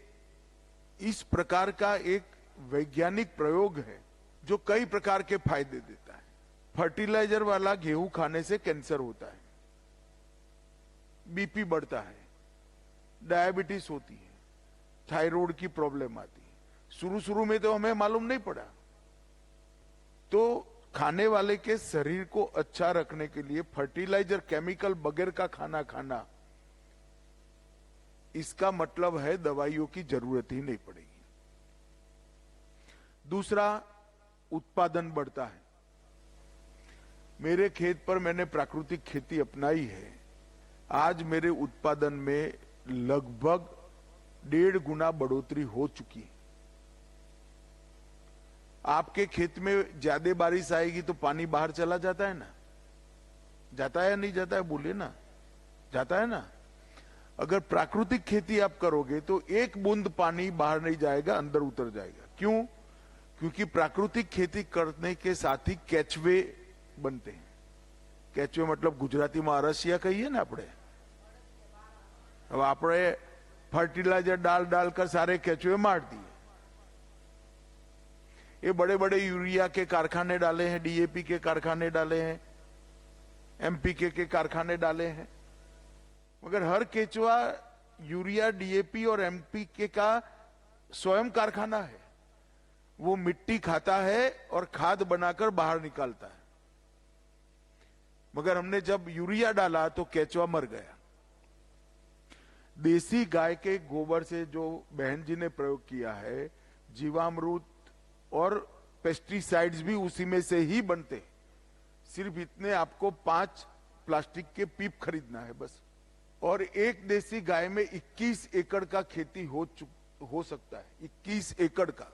इस प्रकार का एक वैज्ञानिक प्रयोग है जो कई प्रकार के फायदे देता है। फर्टिलाइजर वाला गेहूं खाने से कैंसर होता है, बीपी बढ़ता है, डायबिटीज होती है, थायराइड की प्रॉब्लम आती है। शुरू में तो हमें मालूम नहीं पड़ा। तो खाने वाले के शरीर को अच्छा रखने के लिए फर्टिलाइजर, केमिकल बगैर का खाना खाना, इसका मतलब है दवाइयों की जरूरत ही नहीं पड़ेगी। दूसरा, उत्पादन बढ़ता है। मेरे खेत पर मैंने प्राकृतिक खेती अपनाई है। आज मेरे उत्पादन में लगभग 1.5 गुना बढ़ोतरी हो चुकी है। आपके खेत में ज्यादा बारिश आएगी तो पानी बाहर चला जाता है ना? जाता है या नहीं जाता है? बोलिए ना, जाता है ना? अगर प्राकृतिक खेती आप करोगे तो एक बूंद पानी बाहर नहीं जाएगा, अंदर उतर जाएगा। क्यों? क्योंकि प्राकृतिक खेती करने के साथ ही केचवे बनते हैं। केचवे मतलब गुजराती में अरसिया कहिए ना આપણે। अब આપણે फर्टिलाइजर डाल कर सारे केचवे मार दिए। ये बड़े बड़े यूरिया के कारखाने डाले हैं, डीएपी के कारखाने डाले हैं, एमपीके के कारखाने डाले हैं, मगर हर केचुआ यूरिया, डीएपी और एमपीके का स्वयं कारखाना है। वो मिट्टी खाता है और खाद बनाकर बाहर निकालता है। मगर हमने जब यूरिया डाला तो केचुआ मर गया। देसी गाय के गोबर से जो बहन जी ने प्रयोग किया है, जीवामृत और पेस्टिसाइड्स भी उसी में से ही बनते हैं। सिर्फ इतने आपको 5 प्लास्टिक के पीप खरीदना है बस। और एक देसी गाय में 21 एकड़ का खेती हो सकता है। 21 एकड़ का,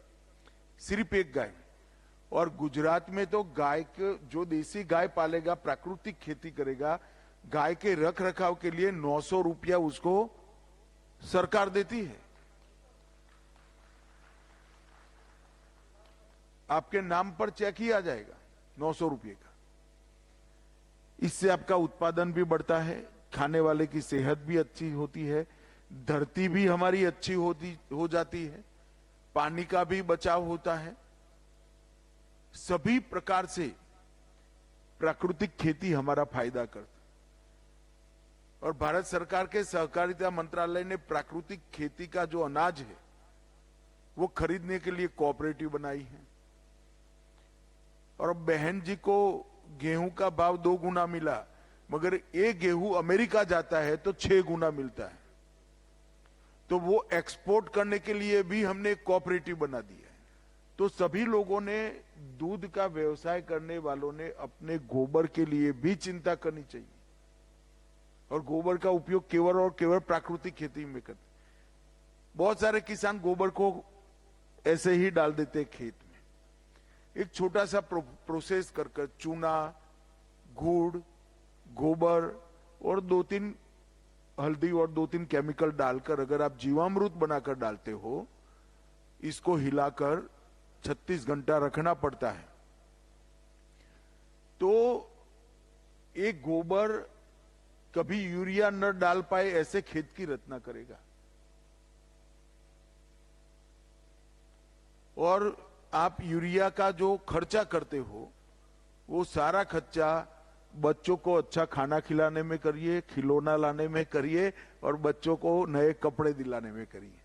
सिर्फ एक गाय में। और गुजरात में तो गाय के, जो देसी गाय पालेगा, प्राकृतिक खेती करेगा, गाय के रख रखाव के लिए 900 रुपया उसको सरकार देती है। आपके नाम पर चेक ही आ जाएगा 900 रुपये का। इससे आपका उत्पादन भी बढ़ता है, खाने वाले की सेहत भी अच्छी होती है, धरती भी हमारी अच्छी हो जाती है, पानी का भी बचाव होता है। सभी प्रकार से प्राकृतिक खेती हमारा फायदा करता है। और भारत सरकार के सहकारिता मंत्रालय ने प्राकृतिक खेती का जो अनाज है वो खरीदने के लिए कोऑपरेटिव बनाई है। और बहन जी को गेहूं का भाव 2 गुना मिला, मगर एक गेहूं अमेरिका जाता है तो 6 गुना मिलता है। तो वो एक्सपोर्ट करने के लिए भी हमने कोऑपरेटिव बना दिया है। तो सभी लोगों ने, दूध का व्यवसाय करने वालों ने अपने गोबर के लिए भी चिंता करनी चाहिए। और गोबर का उपयोग केवल और केवल प्राकृतिक खेती में करते। बहुत सारे किसान गोबर को ऐसे ही डाल देते खेत में। एक छोटा सा प्रोसेस कर चूना, गुड़, गोबर और 2-3 हल्दी और 2-3 केमिकल डालकर अगर आप जीवामृत बनाकर डालते हो, इसको हिलाकर 36 घंटा रखना पड़ता है। तो एक गोबर कभी यूरिया न डाल पाए ऐसे खेत की रचना करेगा। और आप यूरिया का जो खर्चा करते हो वो सारा खर्चा बच्चों को अच्छा खाना खिलाने में करिए, खिलौना लाने में करिए और बच्चों को नए कपड़े दिलाने में करिए।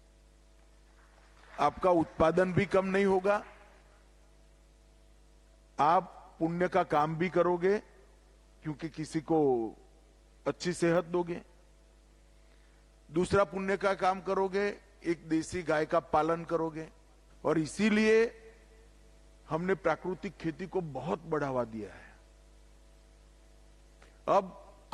आपका उत्पादन भी कम नहीं होगा, आप पुण्य का काम भी करोगे, क्योंकि किसी को अच्छी सेहत दोगे। दूसरा पुण्य का काम करोगे, एक देसी गाय का पालन करोगे। और इसीलिए हमने प्राकृतिक खेती को बहुत बढ़ावा दिया है। अब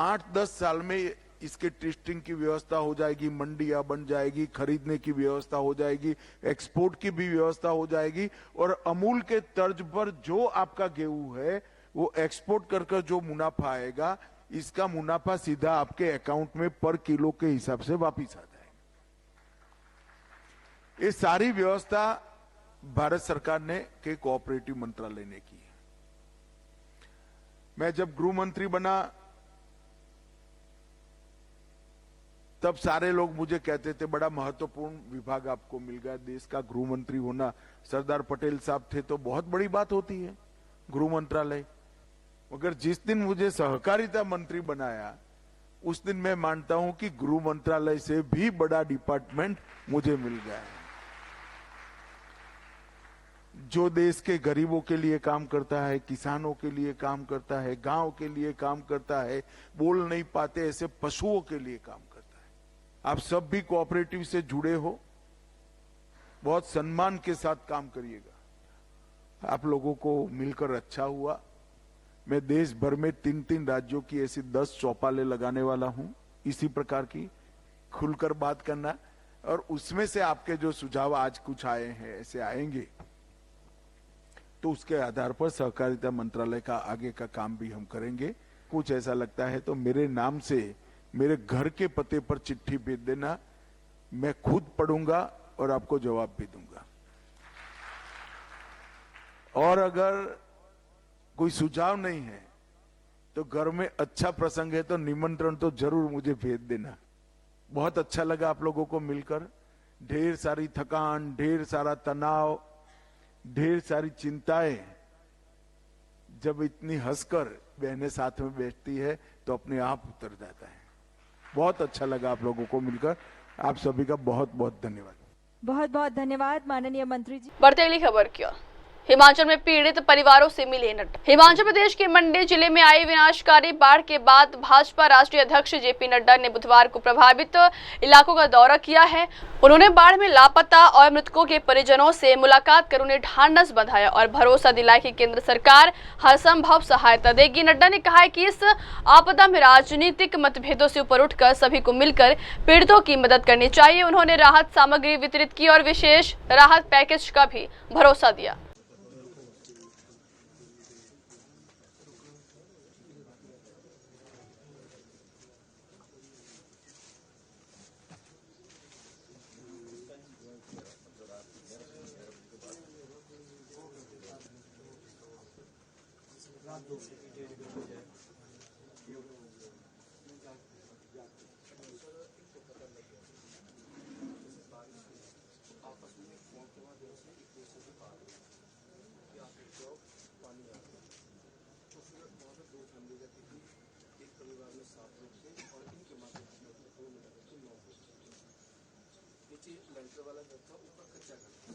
8-10 साल में इसके टेस्टिंग की व्यवस्था हो जाएगी, मंडियां बन जाएगी, खरीदने की व्यवस्था हो जाएगी, एक्सपोर्ट की भी व्यवस्था हो जाएगी। और अमूल के तर्ज पर जो आपका गेहूं है वो एक्सपोर्ट कर जो मुनाफा आएगा, इसका मुनाफा सीधा आपके अकाउंट में पर किलो के हिसाब से वापिस आ जाएगा। ये सारी व्यवस्था भारत सरकार ने के कोऑपरेटिव मंत्रालय ने की है। मैं जब गृह मंत्री बना तब सारे लोग मुझे कहते थे बड़ा महत्वपूर्ण विभाग आपको मिल गया, देश का गृह मंत्री होना। सरदार पटेल साहब थे तो बहुत बड़ी बात होती है गृह मंत्रालय। मगर जिस दिन मुझे सहकारिता मंत्री बनाया उस दिन मैं मानता हूं कि गृह मंत्रालय से भी बड़ा डिपार्टमेंट मुझे मिल गया है, जो देश के गरीबों के लिए काम करता है, किसानों के लिए काम करता है, गांव के लिए काम करता है, बोल नहीं पाते ऐसे पशुओं के लिए काम करता है। आप सब भी कोऑपरेटिव से जुड़े हो, बहुत सम्मान के साथ काम करिएगा। आप लोगों को मिलकर अच्छा हुआ। मैं देश भर में 3-3 राज्यों की ऐसी 10 चौपालें लगाने वाला हूं, इसी प्रकार की खुलकर बात करना। और उसमें से आपके जो सुझाव आज कुछ आए हैं, ऐसे आएंगे, तो उसके आधार पर सहकारिता मंत्रालय का आगे का काम भी हम करेंगे। कुछ ऐसा लगता है तो मेरे नाम से मेरे घर के पते पर चिट्ठी भेज देना, मैं खुद पढ़ूंगा और आपको जवाब भी दूंगा। और अगर कोई सुझाव नहीं है तो घर में अच्छा प्रसंग है तो निमंत्रण तो जरूर मुझे भेज देना। बहुत अच्छा लगा आप लोगों को मिलकर। ढेर सारी थकान, ढेर सारा तनाव, ढेर सारी चिंताएं, जब इतनी हंसकर बहनें साथ में बैठती है तो अपने आप उतर जाता है। बहुत अच्छा लगा आप लोगों को मिलकर। आप सभी का बहुत बहुत धन्यवाद। बहुत बहुत धन्यवाद माननीय मंत्री जी। बढ़ते अगली खबर की ओर। हिमाचल में पीड़ित परिवारों से मिले नड्डा। हिमाचल प्रदेश के मंडी जिले में आई विनाशकारी बाढ़ के बाद भाजपा राष्ट्रीय अध्यक्ष जेपी नड्डा ने बुधवार को प्रभावित इलाकों का दौरा किया है। उन्होंने बाढ़ में लापता और मृतकों के परिजनों से मुलाकात कर उन्हें ढांढस बंधाया और भरोसा दिलाया कि केंद्र सरकार हर संभव सहायता देगी। नड्डा ने कहा है कि इस आपदा में राजनीतिक मतभेदों से ऊपर उठकर सभी को मिलकर पीड़ितों की मदद करनी चाहिए। उन्होंने राहत सामग्री वितरित की और विशेष राहत पैकेज का भी भरोसा दिया। लेंटर वाला घर था, ऊपर कच्चा घर था।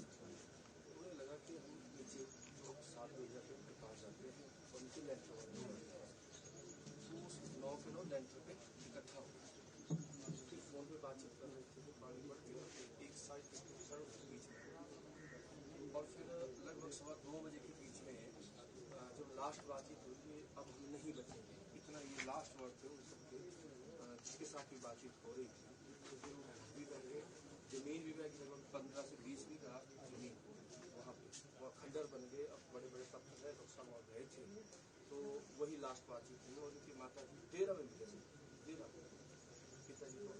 उन्हें लगा कि हम नीचे जो 7 लोग जाते हैं उनके पास जाते हैं और नीचे लेंटर वाला तो उस 9 किलो लेंटर पे इकट्ठा हो गया। फिर फोन पे बातचीत कर रहे थे, पानी बढ़ गया, एक साइड के दूसरा उसके बीच में। और फिर लगभग 2:15 बजे के बीच में जब लास्ट बातचीत हुई कि अब हम नहीं बचेंगे, इतना ये लास्ट वर्ड थे उन सबके, जिसके साथ भी बातचीत हो रही थी। तो फिर भी करके जमीन भी में लगभग 15 से 20 बीघा जमीन वहाँ पे और खंडर बन गए। अब बड़े बड़े पत्थर है, नुकसान हो गए थे। तो वही लास्ट बातचीत हुई और उनकी माता जी 13 में मिले, 13 पिताजी को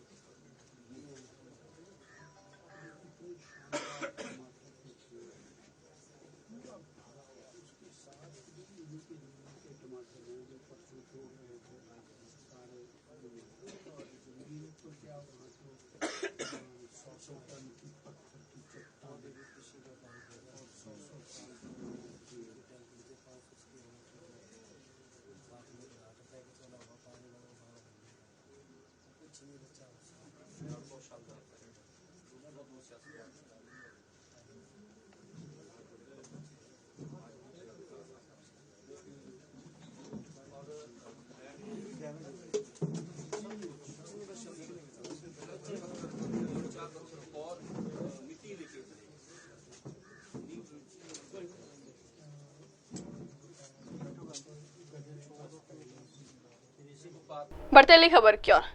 बढ़ते अगली खबर की ओर।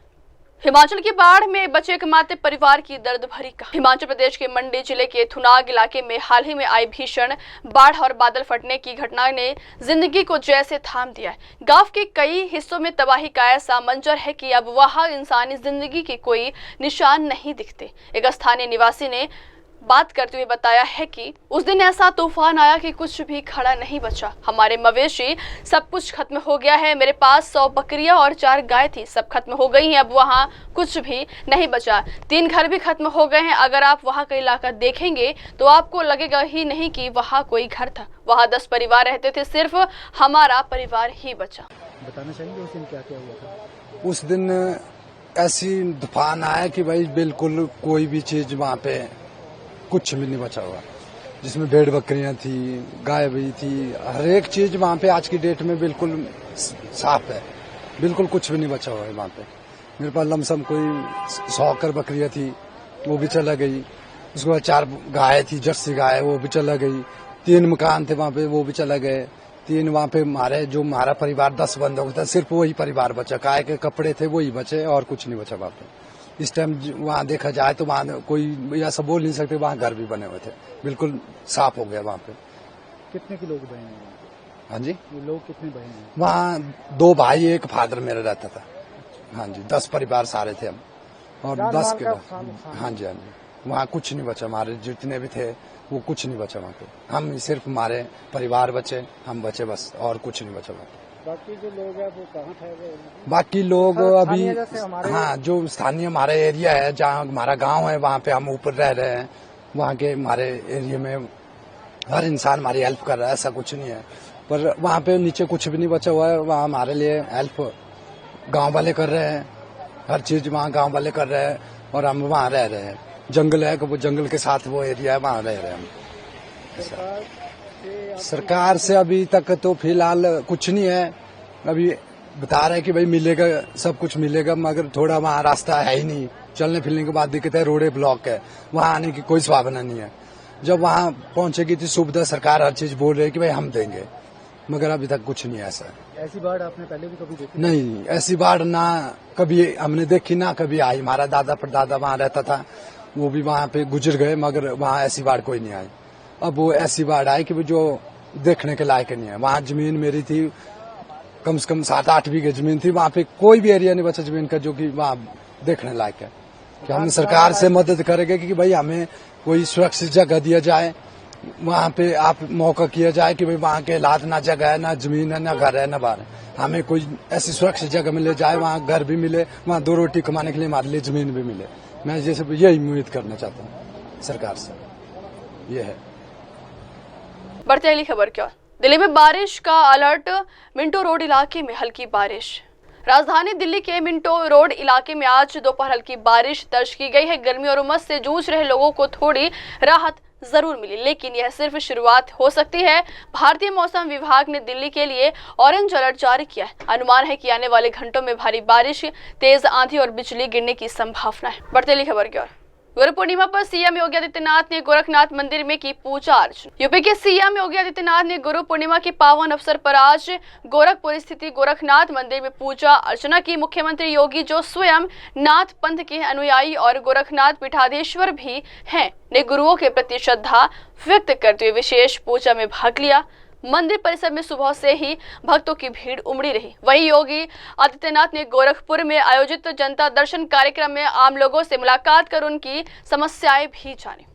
हिमाचल की बाढ़ में बचे एकमात्र परिवार की दर्द भरी कहानी। हिमाचल प्रदेश के मंडी जिले के थुनाग इलाके में हाल ही में आई भीषण बाढ़ और बादल फटने की घटना ने जिंदगी को जैसे थाम दिया है। गांव के कई हिस्सों में तबाही का ऐसा मंजर है कि अब वहां इंसानी जिंदगी के कोई निशान नहीं दिखते। एक स्थानीय निवासी ने बात करते हुए बताया है कि उस दिन ऐसा तूफान आया कि कुछ भी खड़ा नहीं बचा। हमारे मवेशी सब कुछ खत्म हो गया है। मेरे पास 100 बकरियां और 4 गाय थी, सब खत्म हो गई हैं। अब वहां कुछ भी नहीं बचा। 3 घर भी खत्म हो गए हैं। अगर आप वहां का इलाका देखेंगे तो आपको लगेगा ही नहीं कि वहां कोई घर था। वहां 10 परिवार रहते थे, सिर्फ हमारा परिवार ही बचा। बताना चाहेंगे उस दिन क्या क्या हुआ था? उस दिन ऐसी तूफान आया कि भाई बिल्कुल कोई भी चीज वहाँ पे कुछ भी नहीं बचा हुआ, जिसमें भेड़ बकरियां थी, गाय भी थी, हर एक चीज वहाँ पे आज की डेट में बिल्कुल साफ है, बिल्कुल कुछ भी नहीं बचा हुआ है वहाँ पे। मेरे पास लमसम कोई 100 बकरियां थी, वो भी चला गई। उसके बाद 4 गाय थी, जर्सी गाय, वो भी चला गई। 3 मकान थे वहाँ पे, वो भी चला गए। 3 वहाँ पे हमारा परिवार 10 बंदों का था, सिर्फ वही परिवार बचा। गाय के कपड़े थे वही बचे और कुछ नहीं बचा वहाँ पे। इस टाइम वहाँ देखा जाए तो वहाँ कोई ऐसा बोल नहीं सकते, वहाँ घर भी बने हुए थे, बिल्कुल साफ हो गया वहाँ पे। कितने के लोग बहे हैं? हाँ जी, ये लोग कितने बहे हैं? वहाँ 2 भाई, 1 फादर मेरा रहता था। हाँ जी, 10 परिवार सारे थे हम, और 10 के हाँ जी, वहाँ कुछ नहीं बचा। हमारे जितने भी थे वो कुछ नहीं बचा वहाँ पे। हम सिर्फ हमारे परिवार बचे, हम बचे बस, और कुछ नहीं बचा वहाँ पे। बाकी जो लोग हैं वो कहाँ ठहरे? बाकी लोग अभी हाँ, जो स्थानीय हमारा एरिया है, जहाँ हमारा गांव है, वहाँ पे हम ऊपर रह रहे हैं। वहाँ के हमारे एरिया में हर इंसान हमारी हेल्प कर रहा है, ऐसा कुछ नहीं है। पर वहाँ पे नीचे कुछ भी नहीं बचा हुआ है। वहाँ हमारे लिए हेल्प गांव वाले कर रहे हैं, हर चीज वहाँ गांव वाले कर रहे हैं, और हम वहाँ रह रहे हैं। जंगल है, वो जंगल के साथ वो एरिया है, वहाँ रह रहे हैं हम। सरकार से अभी तक तो फिलहाल कुछ नहीं है। अभी बता रहे हैं कि भाई मिलेगा, सब कुछ मिलेगा, मगर थोड़ा वहाँ रास्ता है ही नहीं। चलने फिरने के बाद दिक्कत है, रोडे ब्लॉक है, वहाँ आने की कोई संभावना नहीं है। जब वहाँ पहुंचेगी तो सुविधा सरकार हर चीज बोल रही है कि भाई हम देंगे, मगर अभी तक कुछ नहीं ऐसा। ऐसी बाढ़ आपने पहले भी कभी देखी? नहीं, ऐसी बाढ़ ना कभी हमने देखी, ना कभी आई। हमारा दादा परदादा वहाँ रहता था, वो भी वहाँ पे गुजर गए, मगर वहाँ ऐसी बाढ़ कोई नहीं आई। अब वो ऐसी बाढ़ आई कि जो देखने के लायक नहीं है। वहाँ जमीन मेरी थी, कम से कम 7-8 बीघे जमीन थी। वहाँ पे कोई भी एरिया नहीं बचा जमीन का जो कि वहाँ देखने लायक है। कि हम सरकार से मदद करेंगे कि भाई हमें कोई सुरक्षित जगह दिया जाए, वहाँ पे आप मौका किया जाए कि भाई वहाँ के हालात, ना जगह है, ना जमीन है, ना घर है, ना बाहर है। हमें कोई ऐसी सुरक्षित जगह मिले जाए, वहाँ घर भी मिले, वहाँ 2 रोटी कमाने के लिए हमारे लिए जमीन भी मिले। मैं जैसे यही उम्मीद करना चाहता हूँ सरकार से, ये है। बढ़ते अगली खबर क्या। दिल्ली में बारिश का अलर्ट। मिंटो रोड इलाके में हल्की बारिश। राजधानी दिल्ली के मिंटो रोड इलाके में आज दोपहर हल्की बारिश दर्ज की गई है। गर्मी और उमस से जूझ रहे लोगों को थोड़ी राहत जरूर मिली, लेकिन यह सिर्फ शुरुआत हो सकती है। भारतीय मौसम विभाग ने दिल्ली के लिए ऑरेंज अलर्ट जारी किया है। अनुमान है कि आने वाले घंटों में भारी बारिश, तेज आंधी और बिजली गिरने की संभावना है। बढ़ते अगली खबर की ओर। गुरु पूर्णिमा पर सीएम योगी आदित्यनाथ ने गोरखनाथ मंदिर में की पूजा अर्चना। यूपी के सीएम योगी आदित्यनाथ ने गुरु पूर्णिमा के पावन अवसर पर आज गोरखपुर स्थित गोरखनाथ मंदिर में पूजा अर्चना की। मुख्यमंत्री योगी, जो स्वयं नाथ पंथ के अनुयायी और गोरखनाथ पीठाधीश्वर भी हैं, ने गुरुओं के प्रति श्रद्धा व्यक्त करते हुए विशेष पूजा में भाग लिया। मंदिर परिसर में सुबह से ही भक्तों की भीड़ उमड़ी रही। वहीं योगी आदित्यनाथ ने गोरखपुर में आयोजित जनता दर्शन कार्यक्रम में आम लोगों से मुलाकात कर उनकी समस्याएं भी जानी।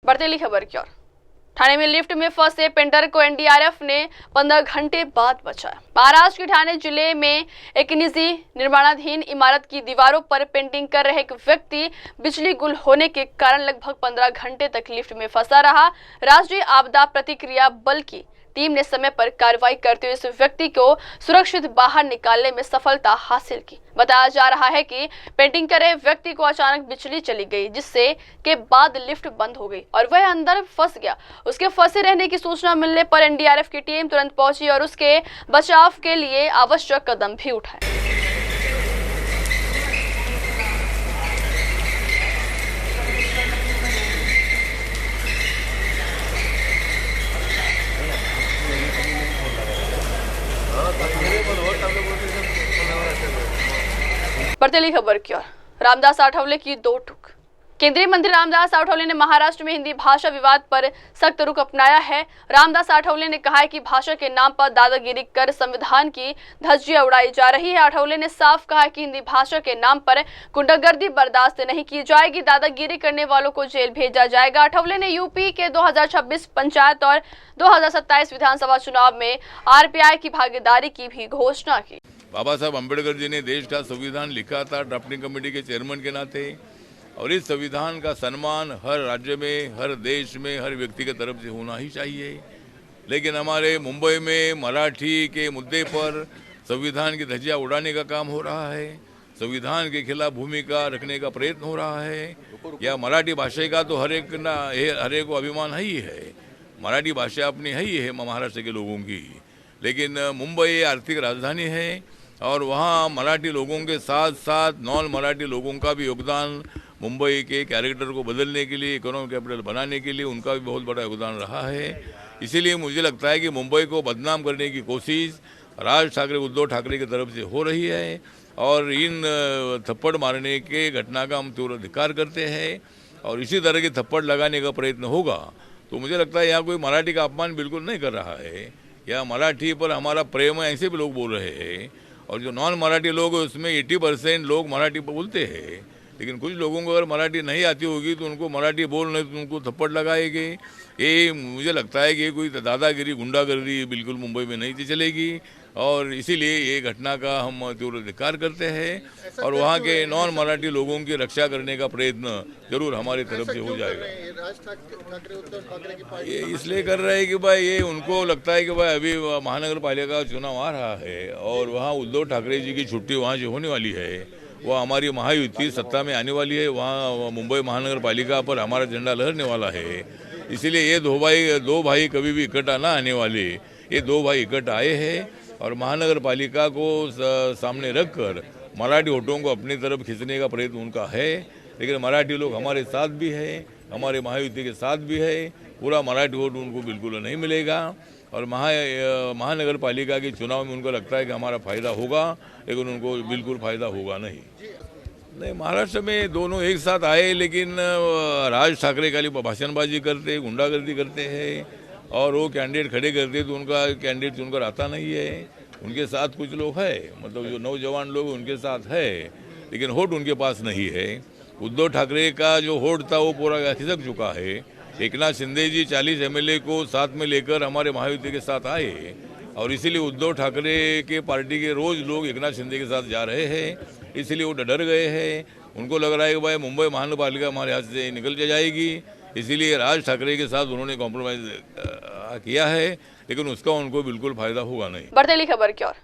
बढ़ती खबर की ओर। ठाणे में लिफ्ट में फंसे पेंटर को एनडीआरएफ ने 15 घंटे बाद बचाया। महाराष्ट्र के ठाणे जिले में एक निजी निर्माणाधीन इमारत की दीवारों पर पेंटिंग कर रहे एक व्यक्ति बिजली गुल होने के कारण लगभग 15 घंटे तक लिफ्ट में फंसा रहा। राष्ट्रीय आपदा प्रतिक्रिया बल की टीम ने समय पर कार्रवाई करते हुए इस व्यक्ति को सुरक्षित बाहर निकालने में सफलता हासिल की। बताया जा रहा है कि पेंटिंग कर रहे व्यक्ति को अचानक बिजली चली गई, जिससे के बाद लिफ्ट बंद हो गई और वह अंदर फंस गया। उसके फंसे रहने की सूचना मिलने पर एनडीआरएफ की टीम तुरंत पहुंची और उसके बचाव के लिए आवश्यक कदम भी उठाए। बढ़ती खबर की ओर। रामदास आठवले की दो टूक। केंद्रीय मंत्री रामदास आठवले ने महाराष्ट्र में हिंदी भाषा विवाद पर सख्त रुख अपनाया है। रामदास आठवले ने कहा है कि भाषा के नाम पर दादागिरी कर संविधान की धज्जियां उड़ाई जा रही है। आठवले ने साफ कहा है कि हिंदी भाषा के नाम पर गुंडागर्दी बर्दाश्त नहीं की जाएगी, दादागिरी करने वालों को जेल भेजा जाएगा। आठवले ने यूपी के 2026 पंचायत और 2027 विधानसभा चुनाव में आरपीआई की भागीदारी की भी घोषणा की। बाबा साहब अम्बेडकर जी ने देश का संविधान लिखा था ड्राफ्टिंग कमेटी के चेयरमैन के नाते, और इस संविधान का सम्मान हर राज्य में, हर देश में, हर व्यक्ति की तरफ से होना ही चाहिए। लेकिन हमारे मुंबई में मराठी के मुद्दे पर संविधान की धज्जियां उड़ाने का काम हो रहा है, संविधान के खिलाफ भूमिका रखने का प्रयत्न हो रहा है। या मराठी भाषा का तो हर एक को अभिमान है ही है, मराठी भाषा अपनी है ही है महाराष्ट्र के लोगों की। लेकिन मुंबई आर्थिक राजधानी है और वहाँ मराठी लोगों के साथ साथ नॉन मराठी लोगों का भी योगदान मुंबई के कैरेक्टर को बदलने के लिए, इकोनॉमिक कैपिटल बनाने के लिए उनका भी बहुत बड़ा योगदान रहा है। इसीलिए मुझे लगता है कि मुंबई को बदनाम करने की कोशिश राज ठाकरे, उद्धव ठाकरे की तरफ से हो रही है और इन थप्पड़ मारने के घटना का हम तीव्र धिक्कार करते हैं और इसी तरह के थप्पड़ लगाने का प्रयत्न होगा तो मुझे लगता है यहाँ कोई मराठी का अपमान बिल्कुल नहीं कर रहा है। या मराठी पर हमारा प्रेम है ऐसे भी लोग बोल रहे हैं, और जो नॉन मराठी लोग हैं उसमें 80% लोग मराठी बोलते हैं। लेकिन कुछ लोगों को अगर मराठी नहीं आती होगी तो उनको मराठी बोलने तो उनको थप्पड़ लगाएंगे। ये मुझे लगता है कि ये कोई दादागिरी, गुंडागर्दी बिल्कुल मुंबई में नहीं चलेगी और इसीलिए ये घटना का हम तीव्र धिक्कार करते हैं और वहाँ के नॉन मराठी लोगों की रक्षा करने का प्रयत्न जरूर हमारी तरफ से हो जाएगा। ये इसलिए कर रहे हैं कि भाई ये उनको लगता है कि भाई अभी महानगर पालिका का चुनाव आ रहा है और वहाँ उद्धव ठाकरे जी की छुट्टी वहाँ जो होने वाली है, वह हमारी महायुति सत्ता में आने वाली है, वहाँ मुंबई महानगर पालिका पर हमारा झंडा लहरने वाला है। इसीलिए ये दो भाई कभी भी इकट्ठा ना आने वाले, ये दो भाई इकट्ठा आए हैं और महानगर पालिका को सामने रखकर मराठी वोटों को अपनी तरफ खींचने का प्रयत्न उनका है। लेकिन मराठी लोग हमारे साथ भी है, हमारे महायुति के साथ भी है, पूरा मराठी वोट उनको बिल्कुल नहीं मिलेगा और महानगर पालिका के चुनाव में उनको लगता है कि हमारा फायदा होगा, लेकिन उनको बिल्कुल फायदा होगा नहीं। महाराष्ट्र में दोनों एक साथ आए, लेकिन राज ठाकरे खाली भाषणबाजी करते, गुंडागर्दी करते हैं और वो कैंडिडेट खड़े करते तो उनका कैंडिडेट चुनकर आता नहीं है। उनके साथ कुछ लोग है, मतलब जो नौजवान लोग उनके साथ है, लेकिन वोट उनके पास नहीं है। उद्धव ठाकरे का जो वोट था वो पूरा खिसक चुका है। एकनाथ शिंदे जी 40 एमएलए को साथ में लेकर हमारे महायुति के साथ आए और इसीलिए उद्धव ठाकरे के पार्टी के रोज लोग एकनाथ शिंदे के साथ जा रहे हैं, इसलिए वो डर गए हैं। उनको लग रहा है कि भाई मुंबई महानगर पालिका हमारे हाथ से निकल जाएगी, इसीलिए राज ठाकरे के साथ उन्होंने कॉम्प्रोमाइज़ किया है। लेकिन उसका उनको बिल्कुल फायदा होगा नहीं। बढ़ते अगली खबर की ओर।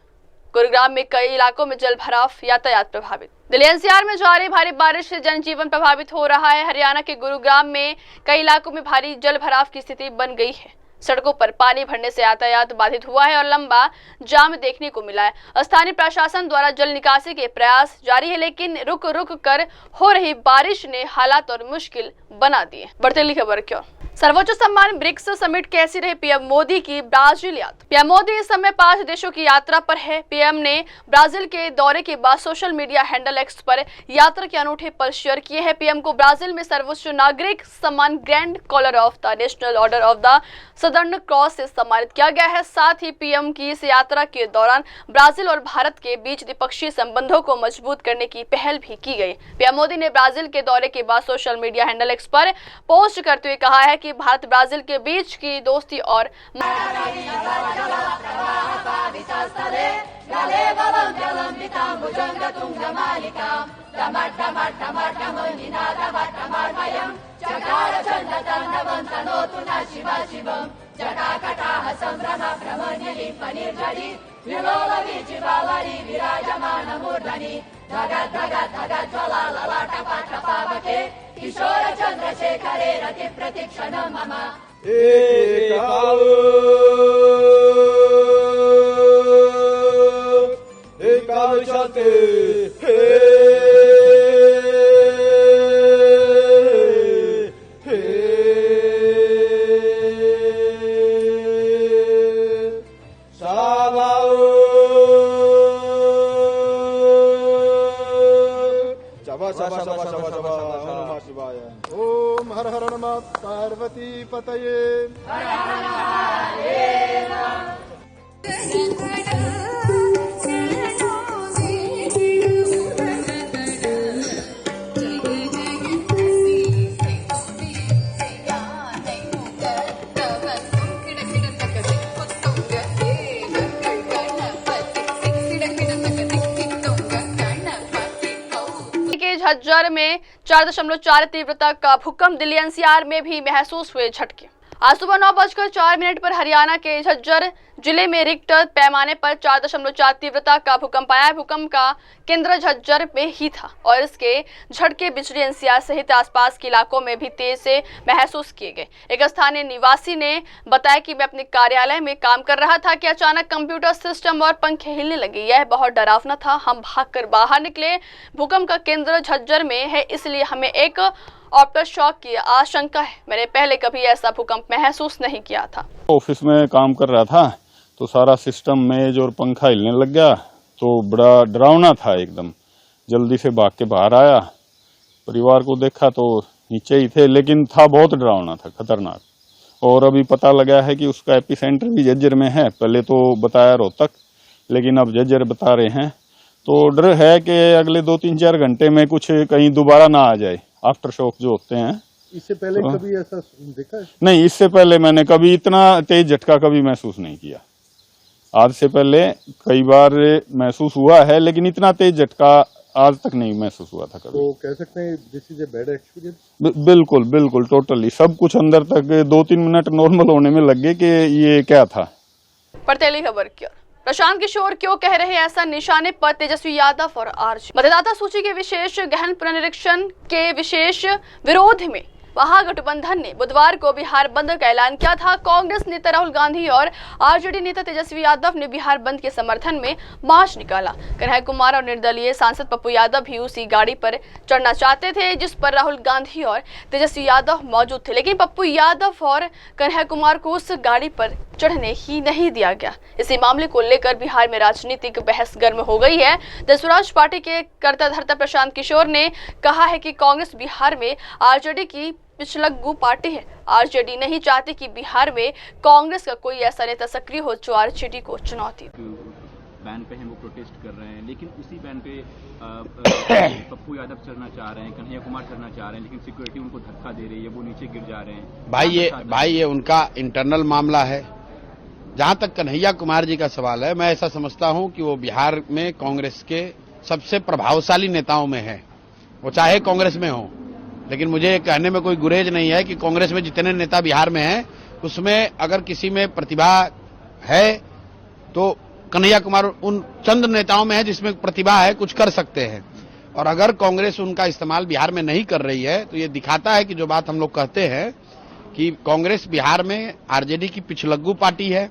गुरुग्राम में कई इलाकों में जल भराव, यातायात प्रभावित। दिल्ली एनसीआर में जारी भारी बारिश से जनजीवन प्रभावित हो रहा है। हरियाणा के गुरुग्राम में कई इलाकों में भारी जल भराव की स्थिति बन गई है। सड़कों पर पानी भरने से यातायात बाधित हुआ है और लंबा जाम देखने को मिला है। स्थानीय प्रशासन द्वारा जल निकासी के प्रयास जारी है, लेकिन रुक रुक कर हो रही बारिश ने हालात और मुश्किल बना दिए। बढ़ते अगली खबर की ओर। सर्वोच्च सम्मान ब्रिक्स समिट कैसी रही पीएम मोदी की ब्राजील यात्रा। पीएम मोदी इस समय 5 देशों की यात्रा पर है। पीएम ने ब्राजील के दौरे के बाद सोशल मीडिया हैंडल एक्स पर यात्रा के अनूठे पल शेयर किए हैं। पीएम को ब्राजील में सर्वोच्च नागरिक सम्मान Grand Collar of the National Order of the Southern Cross से सम्मानित किया गया है। साथ ही पीएम की इस यात्रा के दौरान ब्राजील और भारत के बीच द्विपक्षीय संबंधों को मजबूत करने की पहल भी की गई। पीएम मोदी ने ब्राजील के दौरे के बाद सोशल मीडिया हैंडल एक्स पर पोस्ट करते हुए कहा है कि भारत ब्राजील के बीच की दोस्ती और किशोर चंद्रशेखरे रति प्रतीक्षणं मम एकादशते ओम हर हर नमः पार्वती पतये। झज्जर में 4.4 तीव्रता का भूकंप। दिल्ली एनसीआर में भी महसूस हुए झटके। आज सुबह 9:04 पर हरियाणा के झज्जर जिले में रिक्टर पैमाने पर 4.4 तीव्रता का भूकंप आया। भूकंप का केंद्र झज्जर में ही था और इसके झटके बिजली एनसीआर सहित आसपास के इलाकों में भी तेज से महसूस किए गए। एक स्थानीय निवासी ने बताया कि मैं अपने कार्यालय में काम कर रहा था कि अचानक कंप्यूटर सिस्टम और पंखे हिलने लगे। यह बहुत डरावना था। हम भागकर बाहर निकले। भूकंप का केंद्र झज्जर में है, इसलिए हमें एक आफ्टर शॉक की आशंका है। मैंने पहले कभी ऐसा भूकंप महसूस नहीं किया था। ऑफिस में काम कर रहा था तो सारा सिस्टम मेज और पंखा हिलने लग गया, तो बड़ा डरावना था एकदम। जल्दी से भाग के बाहर आया, परिवार को देखा तो नीचे ही थे, लेकिन था बहुत डरावना था, खतरनाक। और अभी पता लगा है कि उसका एपिसेंटर भी झज्जर में है। पहले तो बताया रोहतक, लेकिन अब झज्जर बता रहे हैं। तो डर है कि अगले 2-3-4 घंटे में कुछ कहीं दोबारा ना आ जाए, आफ्टर शॉक जो होते हैं। इससे पहले तो कभी ऐसा देखा है? नहीं, इससे पहले मैंने कभी इतना तेज झटका कभी महसूस नहीं किया। आज से पहले कई बार महसूस हुआ है, लेकिन इतना तेज झटका आज तक नहीं महसूस हुआ था कभी। तो कह सकते हैं this is a bad experience. बिल्कुल बिल्कुल, टोटली सब कुछ अंदर तक 2-3 मिनट नॉर्मल होने में लग गए कि ये क्या था। पड़तेली खबर की ओर। प्रशांत किशोर क्यों कह रहे हैं ऐसा, निशाने पर तेजस्वी यादव और आरजेडी। मतदाता सूची के विशेष गहन पुनरीक्षण के विशेष विरोध में महागठबंधन ने बुधवार को बिहार बंद का ऐलान किया था। कांग्रेस नेता राहुल गांधी और आरजेडी नेता तेजस्वी यादव ने बिहार बंद के समर्थन में मार्च निकाला। कन्हैया कुमार और निर्दलीय सांसद पप्पू यादव भी उसी गाड़ी पर चढ़ना चाहते थे जिस पर राहुल गांधी और तेजस्वी यादव मौजूद थे, लेकिन पप्पू यादव और कन्हैया कुमार को उस गाड़ी पर चढ़ने ही नहीं दिया गया। इसी मामले को लेकर बिहार में राजनीतिक बहस गर्म हो गई है। जनसुराज पार्टी के कर्ता धर्ता प्रशांत किशोर ने कहा है कि कांग्रेस बिहार में आरजेडी की पिछलग्गू पार्टी है। आरजेडी नहीं चाहती कि बिहार में कांग्रेस का कोई ऐसा नेता सक्रिय हो जो आरजेडी को चुनौती। बैन पे हैं, वो प्रोटेस्ट कर रहे हैं, लेकिन उसी बैन पे पप्पू यादव चढ़ना चाह रहे हैं, कन्हैया कुमार चढ़ना चाह रहे हैं, लेकिन सिक्योरिटी उनको धक्का दे रही है, वो नीचे गिर जा रहे हैं। भाई ये उनका इंटरनल मामला है। जहां तक कन्हैया कुमार जी का सवाल है, मैं ऐसा समझता हूं कि वो बिहार में कांग्रेस के सबसे प्रभावशाली नेताओं में है, वो चाहे कांग्रेस में हो। लेकिन मुझे कहने में कोई गुरेज नहीं है कि कांग्रेस में जितने नेता बिहार में हैं, उसमें अगर किसी में प्रतिभा है तो कन्हैया कुमार उन चंद नेताओं में है जिसमें प्रतिभा है, कुछ कर सकते हैं। और अगर कांग्रेस उनका इस्तेमाल बिहार में नहीं कर रही है तो ये दिखाता है कि जो बात हम लोग कहते हैं कि कांग्रेस बिहार में आरजेडी की पिछलग्गू पार्टी है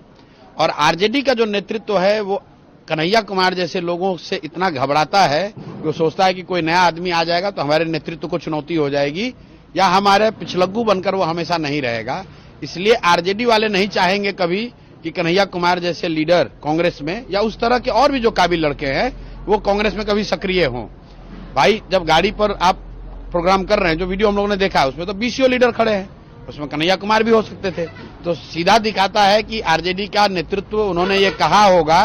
और आरजेडी का जो नेतृत्व है वो कन्हैया कुमार जैसे लोगों से इतना घबराता है कि वो सोचता है कि कोई नया आदमी आ जाएगा तो हमारे नेतृत्व को चुनौती हो जाएगी या हमारे पिछलग्गू बनकर वो हमेशा नहीं रहेगा। इसलिए आरजेडी वाले नहीं चाहेंगे कभी कि कन्हैया कुमार जैसे लीडर कांग्रेस में या उस तरह के और भी जो काबिल लड़के हैं वो कांग्रेस में कभी सक्रिय हों। भाई जब गाड़ी पर आप प्रोग्राम कर रहे हैं, जो वीडियो हम लोगों ने देखा है उसमें तो बीसीओ लीडर खड़े हैं, उसमें कन्हैया कुमार भी हो सकते थे। तो सीधा दिखाता है कि आरजेडी का नेतृत्व उन्होंने ये कहा होगा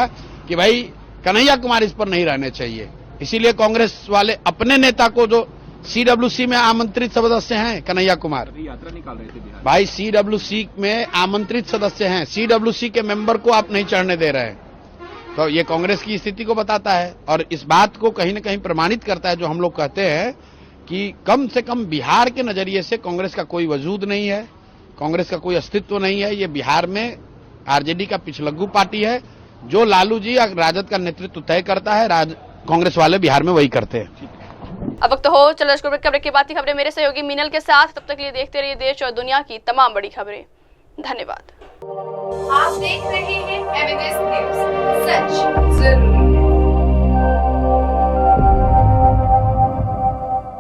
कि भाई कन्हैया कुमार इस पर नहीं रहने चाहिए, इसीलिए कांग्रेस वाले अपने नेता को जो सीडब्ल्यूसी में आमंत्रित सदस्य हैं कन्हैया कुमार, यात्रा निकाल रहे थे बिहार। भाई सीडब्ल्यूसी में आमंत्रित सदस्य हैं, सीडब्ल्यूसी के मेंबर को आप नहीं चढ़ने दे रहे हैं, तो ये कांग्रेस की स्थिति को बताता है और इस बात को कहीं न कहीं प्रमाणित करता है जो हम लोग कहते हैं कि कम से कम बिहार के नजरिए से कांग्रेस का कोई वजूद नहीं है, कांग्रेस का कोई अस्तित्व नहीं है। ये बिहार में आरजेडी का पिछलग्गू पार्टी है, जो लालू जी या राजद का नेतृत्व तय करता है, कांग्रेस वाले बिहार में वही करते हैं। अब वक्त हो चलो खबरें की बात खबरें मेरे सहयोगी मीनल के साथ, तब तक लिए देखते रहिए देश और दुनिया की तमाम बड़ी खबरें। धन्यवाद। आप देख रहे हैं एमएनएस न्यूज, सच